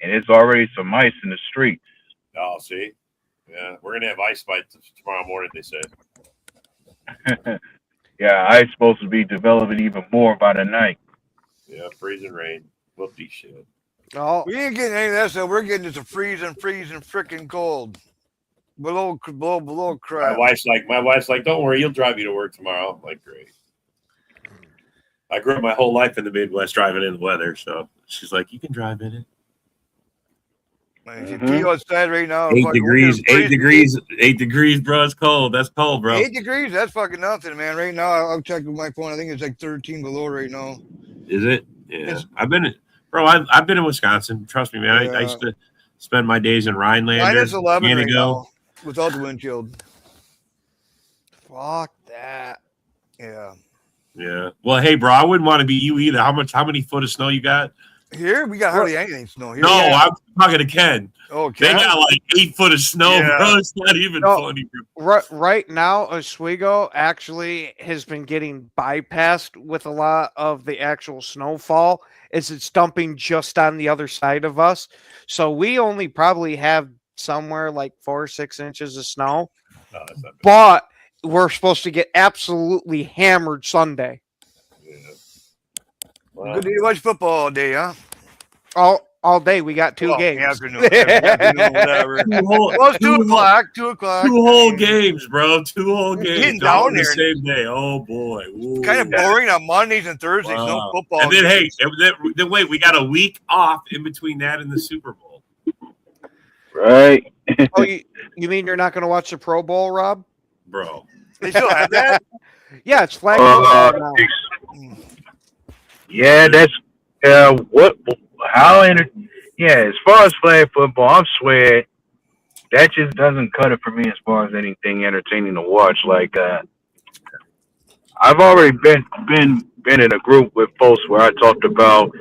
it's already some ice in the streets.
Oh, see? Yeah, we're going to have ice by tomorrow morning, they said.
Yeah, ice supposed to be developing even more by the night.
Yeah, freezing rain. Whoopty shit.
Oh,
We ain't getting any of that stuff. We're getting just a freezing freaking cold. Below
My
crap.
wife's like, don't worry, he'll drive you to work tomorrow. I'm like, great. I grew up my whole life in the Midwest driving in the weather, so she's like, you can drive in it.
Man, you see outside right now.
8
fucking
degrees,
winter's
8
crazy.
degrees, 8 degrees, bro. It's cold. That's cold, bro.
8 degrees, that's fucking nothing, man. Right now, I'll check with my phone. I think it's like 13 below right now.
Is it? Yeah.
It's-
I've been in Wisconsin. Trust me, man. I used to spend my days in Rhinelander.
Minus 11 right
Candigo.
now without the wind chill.
Fuck that.
Yeah.
Yeah. Well, hey, bro, I wouldn't want to be you either. How many foot of snow you got?
Here, we got hardly anything snow here.
No, I'm talking to Ken.
Okay.
They got like 8 foot of snow,
Yeah.
bro. It's not even
No.
funny, bro.
Right now, Oswego actually has been getting bypassed with a lot of the actual snowfall. It's dumping just on the other side of us, so we only probably have somewhere like 4 or 6 inches of snow.
No, that's not bad.
But we're supposed to get absolutely hammered Sunday.
Yeah. Well,
Good to watch football all day, huh?
All day. We got 2
Well,
games.
Afternoon, whatever. Well, it's 2 o'clock. 2 o'clock.
2 whole games, bro. 2 whole games.
Getting
all
down
the
there.
same day. Oh boy. Ooh.
Kind of boring on Mondays and Thursdays. No
Wow.
football.
And then hey, then wait, we got a week off in between that and the Super Bowl,
Right.
Oh, you mean you're not going to watch the Pro Bowl, Rob?
bro.
They still have that?
Yeah, it's flag
Uh,
football now.
Yeah, that's what how enter yeah, as far as flag football, I'm swear that just doesn't cut it for me as far as anything entertaining to watch. Like I've already been in a group with folks where I talked about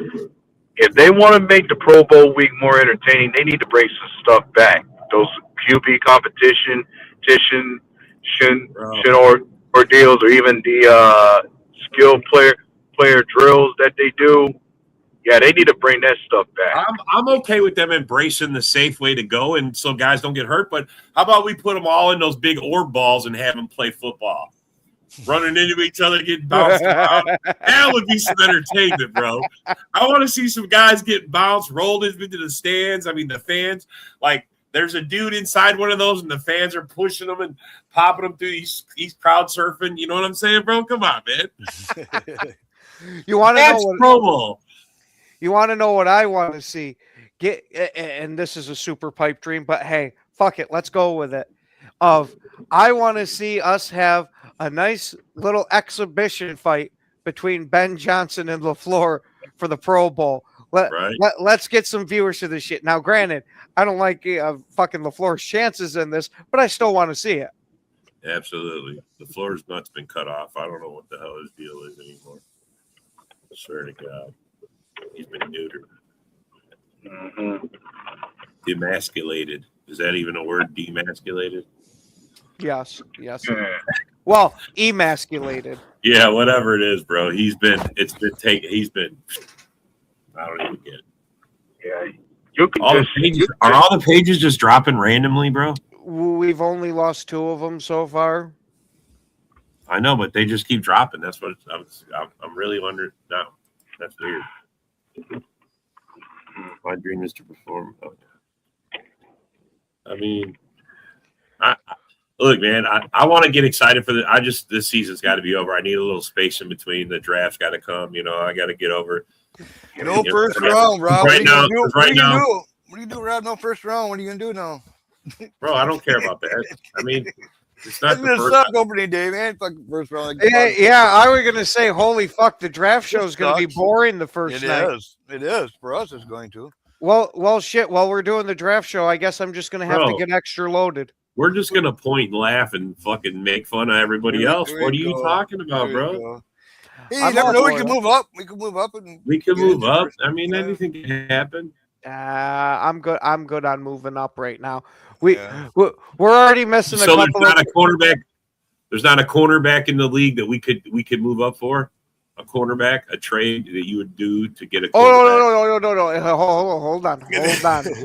if they want to make the Pro Bowl week more entertaining, they need to bring some stuff back. Those QB competition ordeals, or even the skill player drills that they do. Yeah, they need to bring that stuff back.
I'm okay with them embracing the safe way to go, and so guys don't get hurt. But how about we put them all in those big orb balls and have them play football, running into each other, getting bounced around? That would be some entertainment, bro. I want to see some guys get bounced, rolled into the stands. I mean, the fans, like, there's a dude inside one of those, and the fans are pushing them and popping them through. He's crowd surfing. You know what I'm saying, bro? Come on, man.
You want to know
That's
what?
Pro Bowl.
You want to know what I want to see? And this is a super pipe dream, but hey, fuck it, let's go with it. I want to see us have a nice little exhibition fight between Ben Johnson and LaFleur for the Pro Bowl. Let's get some viewers to this shit. Now, granted, I don't like fucking LaFleur's chances in this, but I still want to see it.
Absolutely. The floor's nuts been cut off. I don't know what the hell his deal is anymore. I swear to God. He's been neutered.
Mm-hmm.
Demasculated. Is that even a word? Demasculated?
Yes. Well, emasculated.
Yeah, whatever it is, bro. I don't even get it.
Yeah, you can
All the
just
pages, are all the pages just dropping randomly, bro?
We've only lost 2 of them so far.
I know, but they just keep dropping. That's what I'm really wondering now. That's weird. My dream is to perform. I mean, look, man. I want to get excited for this season's got to be over. I need a little space in between. The draft's got to come. You know, I got to get over.
No first round, Rob.
Right now,
What do you do, Rob? No first round. What are you gonna do now?
Bro, I don't care about that. I mean, it's not
It's
the
gonna
first
suck opening day, man. Fucking first round.
Yeah, I was gonna say, holy fuck, the draft show is gonna be
sucks.
boring the first
It
night.
is. It is for us. It's going to.
Well, shit. While we're doing the draft show, I guess I'm just gonna have to
Bro.
get extra loaded.
We're just gonna point and laugh and fucking make fun of everybody else.
There
What are
you
you
go.
talking about,
There you
bro?
go. Hey,
I'm
you never
all
know. We
for
can
it.
move up. We can move up and
We can
get
move
into
up.
first.
I mean,
Yeah.
anything can happen.
I'm good. I'm good on moving up right now. We're
Yeah.
already missing a
So there's
couple
not
of.
a cornerback. There's not a cornerback in the league that we could move up for. A cornerback, a trade that you would do to get a
Oh
cornerback.
no!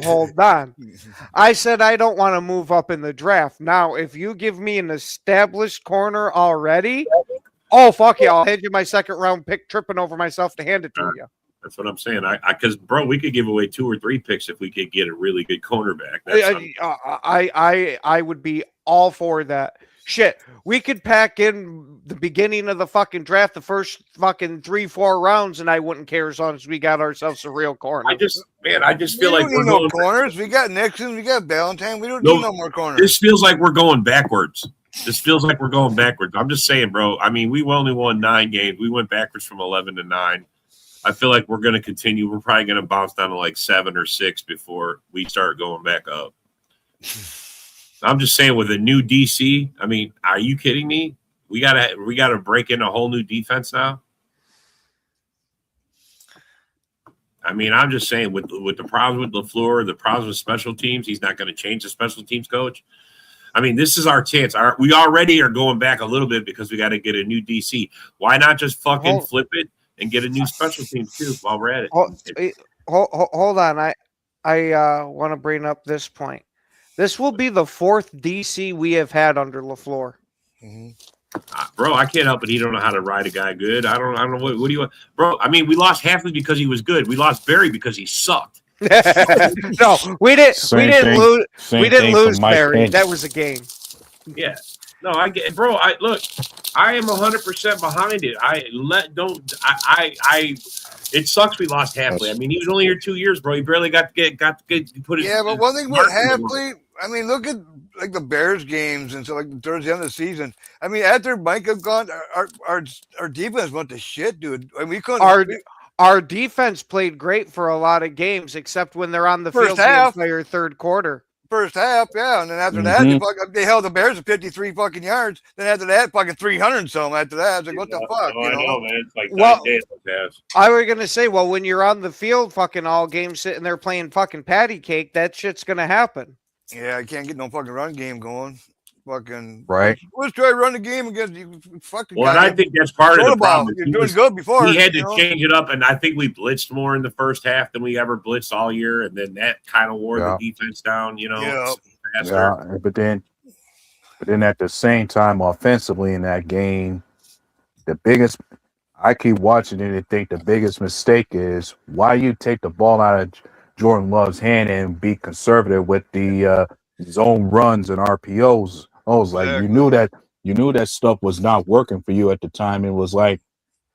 Hold on. I said I don't want to move up in the draft. Now, if you give me an established corner already, oh fuck yeah, I'll hand you my second round pick, tripping over myself to hand it to you.
That's what I'm saying. Because bro, we could give away 2 or 3 picks if we could get a really good cornerback. That's
I would be all for that. Shit, we could pack in the beginning of the fucking draft, the first fucking 3-4 rounds, and I wouldn't care as long as we got ourselves a real corner.
I just feel
We
like
don't
we're
need no
going.
corners. We got Nixon. We got Valentine. We don't
No,
need no more corners.
This feels like we're going backwards. This feels like we're going backwards. I'm just saying, bro. I mean, we only won 9 games. We went backwards from 11 to 9. I feel like we're going to continue. We're probably going to bounce down to like 7 or 6 before we start going back up. I'm just saying, with a new DC, I mean, are you kidding me? We gotta break in a whole new defense now. I mean, I'm just saying, with the problems with LaFleur, the problems with special teams, he's not going to change the special teams coach. I mean, this is our chance. We already are going back a little bit because we got to get a new DC. Why not just fucking flip it and get a new special teams too while we're at it?
Hold on. I want to bring up this point. This will be the 4th DC we have had under LaFleur.
Bro, I can't help it. He don't know how to ride a guy good. I don't know what do you want, bro? I mean, we lost Halfley because he was good. We lost Barry because he sucked.
No, we didn't. We didn't lose. We didn't lose Barry.
Pence.
That was a game.
Yeah. No, I get, bro. I am 100% behind it. It sucks we lost Halfley. I mean, he was only here 2 years, bro. He barely got to put his.
Yeah, but one thing with Halfley, I mean, look at like the Bears games and so like towards the end of the season. I mean, after Micah gone, our defense went to shit, dude. I mean, we couldn't.
Our defense played great for a lot of games, except when they're on the
First
field
half.
the entire third quarter.
First half, yeah, and then after that, they held the Bears to 53 fucking yards. Then after that, fucking 300 and some. After that, I was like, what the fuck?
I know, man. It's like
Well,
9 days like that.
I was gonna say, well, when you're on the field, fucking all game sitting there playing fucking patty cake, that shit's gonna happen.
Yeah, I can't get no fucking run game going. Fucking
Right.
Let's try to run the game against you. Fucking.
Well, and I think that's part of the problem.
You're doing good before.
He had to change it up, and I think we blitzed more in the first half than we ever blitzed all year, and then that kind of wore the defense down. You know, faster.
Yeah, but then at the same time, offensively in that game, I keep watching it and think the biggest mistake is why you take the ball out of Jordan Love's hand and be conservative with the zone runs and RPOs. I was like, you knew that stuff was not working for you at the time. It was like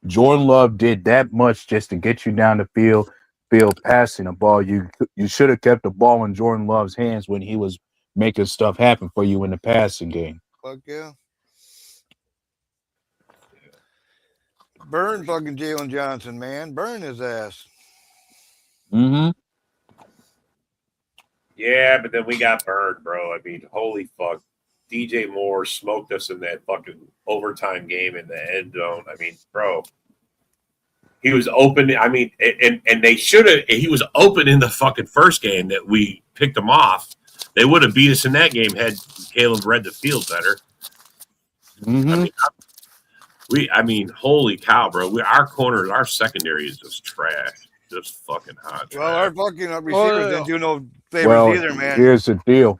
Jordan Love did that much just to get you down the field passing the ball. You should have kept the ball in Jordan Love's hands when he was making stuff happen for you in the passing game.
Fuck yeah. Burn fucking Jalen Johnson, man. Burn his ass.
Mm-hmm.
Yeah, but then we got burned, bro. I mean, holy fuck. DJ Moore smoked us in that fucking overtime game in the end zone. I mean, bro, he was open. I mean, and they should have. He was open in the fucking first game that we picked him off. They would have beat us in that game had Caleb read the field better.
Mm-hmm.
I mean, holy cow, bro. Our corners, our secondary is just trash. Just fucking hot.
Well, our fucking receivers didn't do no favors either, man.
Here's the deal.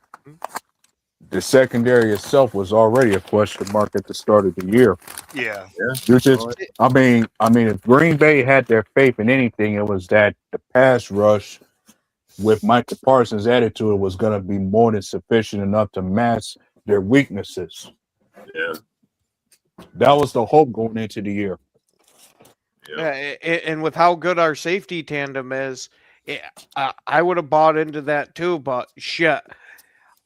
The secondary itself was already a question mark at the start of the year.
Yeah.
You just, I mean, if Green Bay had their faith in anything, it was that the pass rush with Micah Parsons added to it was going to be more than sufficient enough to mask their weaknesses.
Yeah.
That was the hope going into the year.
Yeah, and with how good our safety tandem is, I would have bought into that too. But shit,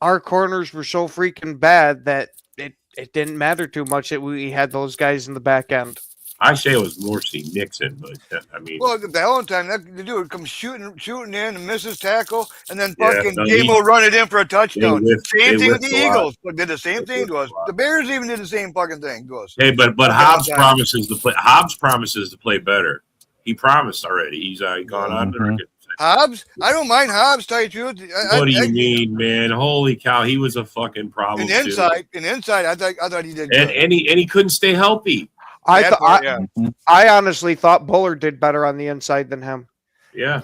our corners were so freaking bad that it didn't matter too much that we had those guys in the back end.
I say it was Morrissey Nixon, but I mean,
well, the Valentine, the dude comes shooting in and misses tackle, and then fucking game will run it in for a touchdown. Same thing with the Eagles. But did the same thing to us. The Bears even did the same fucking thing to us.
Hey, but Hobbs promises to play. Hobbs promises to play better. He promised already. He's gone on to
Hobbs? I don't mind Hobbs, tell you the truth.
What do you mean, man? Holy cow, he was a fucking problem.
Inside, I thought he did.
And he couldn't stay healthy.
I honestly thought Bullard did better on the inside than him.
Yeah.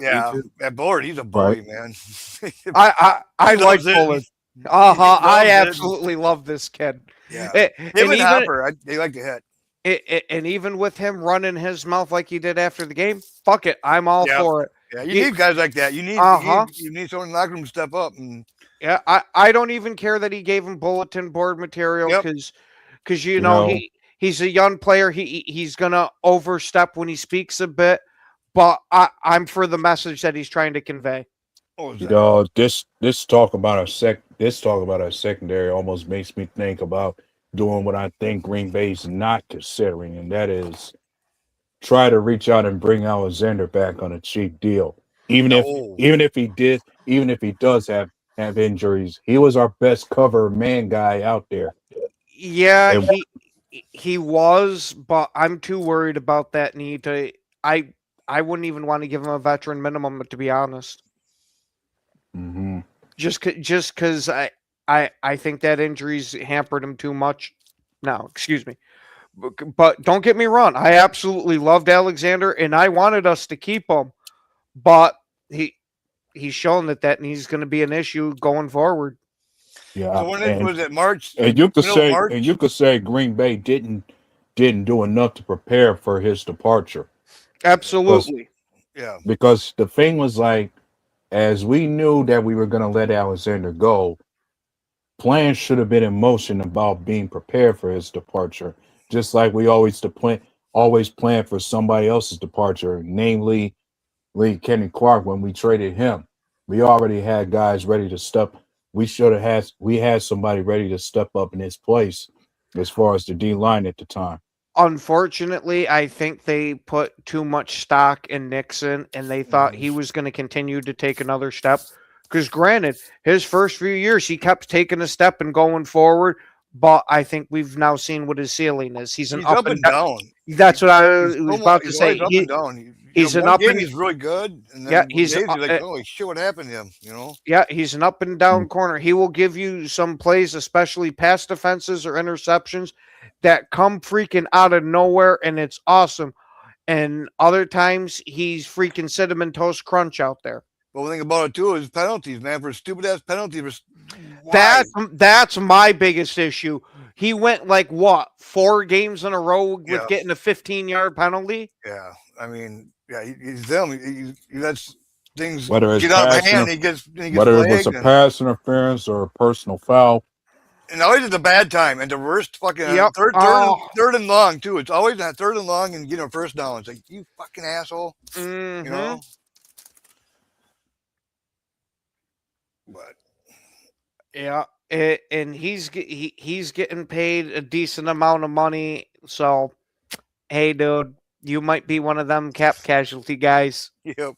That Bullard, he's a bully, man.
I like Bullard. I absolutely love this kid.
Yeah. Him and Hopper, they like to hit.
And even with him running his mouth like he did after the game, fuck it, I'm all for it.
Yeah, you need guys like that. You need someone in the locker room to step up. And
Yeah, I don't even care that he gave him bulletin board material
Yep.
because you
You
know
know,
he's a young player. He's gonna overstep when he speaks a bit, but I'm for the message that he's trying to convey.
What was
you
that?
know, this talk about our secondary almost makes me think about doing what I think Green Bay's not considering, and that is try to reach out and bring Alexander back on a cheap deal. Even if
No.
even if he does have injuries, he was our best cover man guy out there.
Yeah,
And
he was, but I'm too worried about that need to. I wouldn't even want to give him a veteran minimum, to be honest.
Mhm.
Just because I think that injuries hampered him too much. No, excuse me. But don't get me wrong. I absolutely loved Alexander, and I wanted us to keep him, but he's shown that he's going to be an issue going forward.
Yeah,
So when it was it March?
and you could
Middle of
say
March?
and you could say Green Bay didn't do enough to prepare for his departure.
Absolutely.
Yeah.
Because the thing was like, as we knew that we were going to let Alexander go, plans should have been in motion about being prepared for his departure, just like we always plan for somebody else's departure, namely Lee Kenny Clark. When we traded him, we already had guys ready to step. We had somebody ready to step up in his place as far as the D line at the time.
Unfortunately, I think they put too much stock in Nixon, and they thought he was going to continue to take another step. Because granted, his first few years, he kept taking a step and going forward. But I think we've now seen what his ceiling is. He's an
Up and down.
That's what I
He's
was about to
he's
say.
always up and down.
He's an
one
up
game
and
he's really good, and then
Yeah,
he's
he's
like, holy shit, what happened to him? You know?
yeah, he's an up and down corner. He will give you some plays, especially pass defenses or interceptions, that come freaking out of nowhere, and it's awesome. And other times, he's freaking cinnamon toast crunch out there.
But one thing about it too is penalties, man. For stupid ass penalties,
That's my biggest issue. He went like what 4 games in a row with
Yeah.
getting a 15-yard penalty.
Yeah, I mean, yeah, he's them. He lets things
Whether it's
get out of
pass
hand.
inter-
He gets
Whether it was a
flagged,
pass interference or a personal foul.
and always at a bad time and the worst fucking
Yep.
third and long too. It's always that third and long and getting a first down. It's like, you fucking asshole,
Mhm.
you know. But
Yeah, and he's getting paid a decent amount of money. So, hey, dude, you might be one of them cap casualty guys.
yep.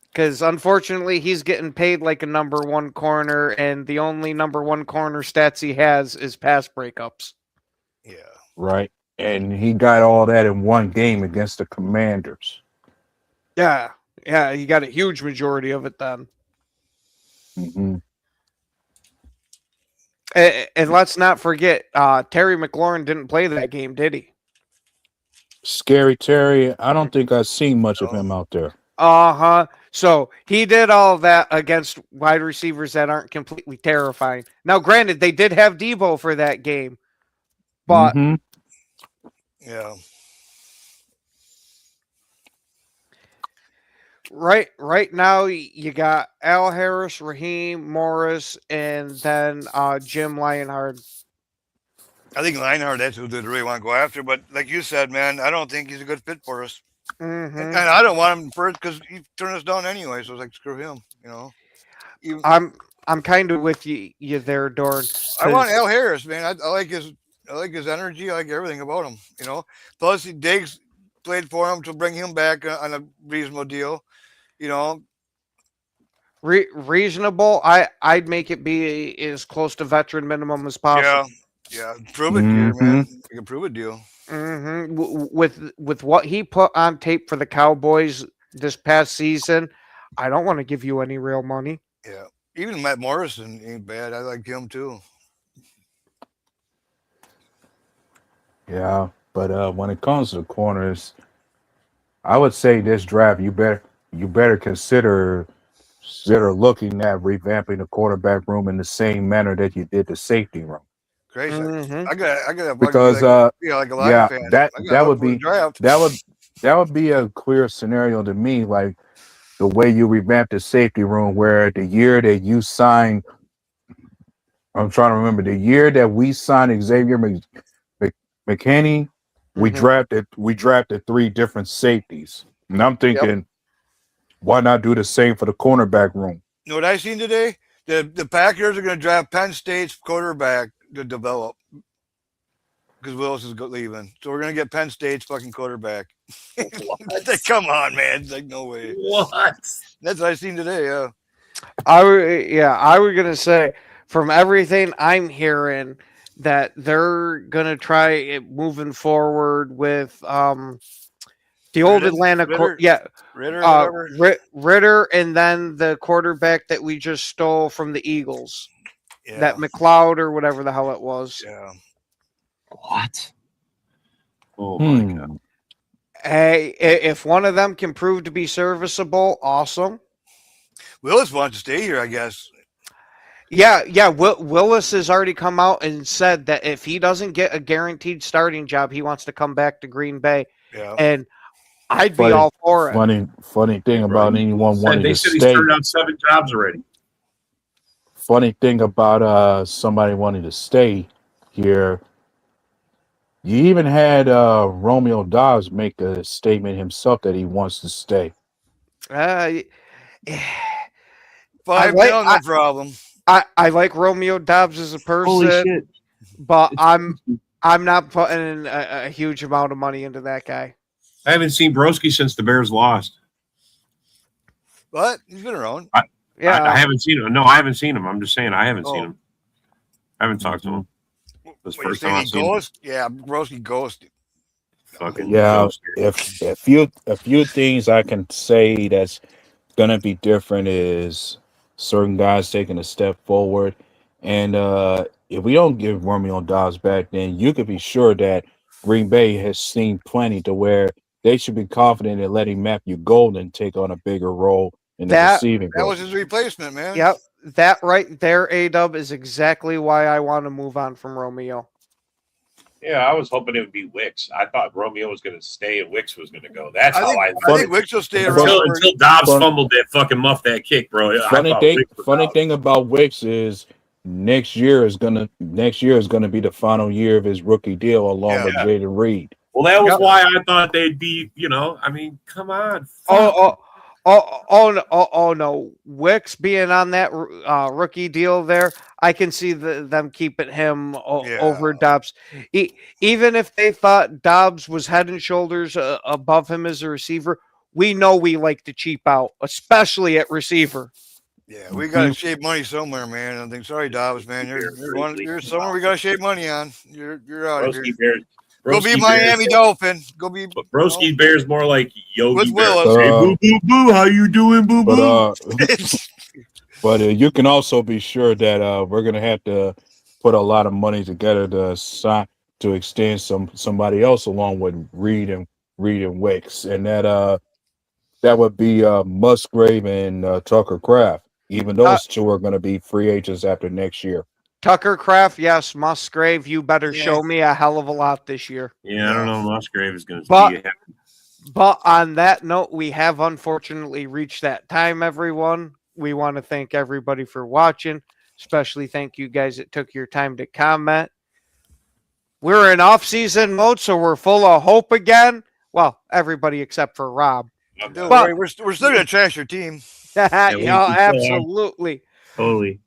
Because unfortunately, he's getting paid like a number 1 corner, and the only number 1 corner stats he has is pass breakups.
Yeah.
Right. And he got all that in one game against the Commanders.
Yeah, he got a huge majority of it then.
Mm-hmm.
And let's not forget, Terry McLaurin didn't play that game, did he?
Scary Terry, I don't think I've seen much of him out there.
Uh-huh. So he did all that against wide receivers that aren't completely terrifying. Now, granted, they did have Debo for that game, but
Mhm.
Yeah.
right now you got Al Harris, Raheem Morris, and then Jim Lionheart.
I think Lionheart, that's who they really want to go after. But like you said, man, I don't think he's a good fit for us.
Mhm.
And I don't want him first because he turned us down anyway. So it's like, screw him, you know.
I'm kind of with you there, Dorn.
I want Al Harris, man. I like his energy. I like everything about him, you know. Plus, Diggs played for him to bring him back on a reasonable deal, you know.
Reasonable. I'd make it be as close to veteran minimum as possible.
Yeah. Prove it here, man. You can prove a deal.
Mm-hmm. With what he put on tape for the Cowboys this past season, I don't want to give you any real money.
Yeah. Even Matt Morrison ain't bad. I like him too.
Yeah, but when it comes to corners, I would say this draft you better consider looking at revamping the quarterback room in the same manner that you did the safety room.
Crazy.
Mhm.
I got
Because
like a Lion
yeah,
fan.
that
I gotta
would
look for the
be
draft.
that would be a clear scenario to me. Like the way you revamped the safety room, where the year that you signed, I'm trying to remember the year that we signed Xavier McKinney, we drafted 3 different safeties. And I'm thinking, why not do the same for the cornerback room?
You know what I seen today? The Packers are going to draft Penn State's quarterback to develop because Willis is leaving. So we're going to get Penn State's fucking quarterback. Come on, man. It's like, no way.
What?
That's what I seen today, yeah.
I was going to say, from everything I'm hearing, that they're going to try it moving forward with the old Atlanta Ritter, and then the quarterback that we just stole from the Eagles, that McLeod or whatever the hell it was.
Yeah.
What? Oh my God.
Hey, if one of them can prove to be serviceable, awesome.
Willis wants to stay here, I guess.
Yeah. Willis has already come out and said that if he doesn't get a guaranteed starting job, he wants to come back to Green Bay.
Yeah.
And I'd be all for it.
Funny thing about anyone wanting to stay.
They said he's turned out 7 jobs already.
Funny thing about somebody wanting to stay here, you even had Romeo Dobbs make a statement himself that he wants to stay.
$5 million, no problem.
I like Romeo Dobbs as a person.
Holy shit.
But I'm not putting a huge amount of money into that guy.
I haven't seen Broski since the Bears lost.
What? He's been around.
I haven't seen him. No, I haven't seen him. I'm just saying I haven't seen him. I haven't talked to him. This first time I've seen him.
Yeah, Broski ghosted.
Fucking
a few things I can say that's gonna be different is certain guys taking a step forward, and if we don't give Romeo Dobbs back, then you could be sure that Green Bay has seen plenty to where they should be confident in letting Matthew Golden take on a bigger role in the receiving.
That was his replacement, man.
Yep. That right there, A-Dub, is exactly why I want to move on from Romeo.
Yeah, I was hoping it would be Wicks. I thought Romeo was going to stay and Wicks was going to go. That's how I
think Wicks will stay around
until Dobbs fumbled that fucking muff that kick, bro.
Funny thing about Wicks is next year is gonna be the final year of his rookie deal along with Jaden Reed.
Well, that was why I thought they'd be, I mean, come on.
Oh no. Wicks being on that rookie deal there, I can see them keeping him over Dobbs. Even if they thought Dobbs was head and shoulders above him as a receiver, we know we like to cheap out, especially at receiver.
Yeah, we got to shave money somewhere, man. I think, sorry, Dobbs, man. You're somewhere we got to shave money on. You're out of here. Go be Miami Dolphin. Go be.
But Broski Bears more like Yogi Bears.
Willis.
Hey, boo, boo, boo. How you doing, boo, boo?
But you can also be sure that we're going to have to put a lot of money together to extend somebody else along with Reed and Wicks. And that would be Musgrave and Tucker Kraft. Even those two are going to be free agents after next year.
Tucker Kraft, yes. Musgrave, you better show me a hell of a lot this year.
Yeah, I don't know. Musgrave is going to be happy.
But on that note, we have unfortunately reached that time, everyone. We want to thank everybody for watching. Especially thank you guys that took your time to comment. We're in off-season mode, so we're full of hope again. Well, everybody except for Rob.
Don't worry, we're still going to trash your team.
Absolutely.
Totally.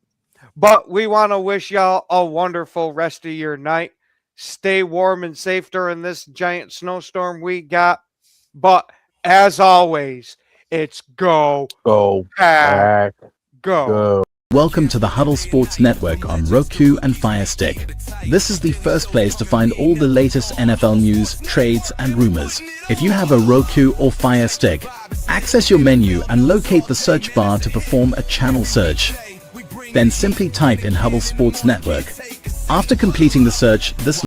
But we want to wish y'all a wonderful rest of your night. Stay warm and safe during this giant snowstorm we got. But as always, it's go, pack, go.
Welcome to the Huddle Sports Network on Roku and Fire Stick. This is the first place to find all the latest NFL news, trades, and rumors. If you have a Roku or Fire Stick, access your menu and locate the search bar to perform a channel search. Then simply type in Huddle Sports Network. After completing the search, this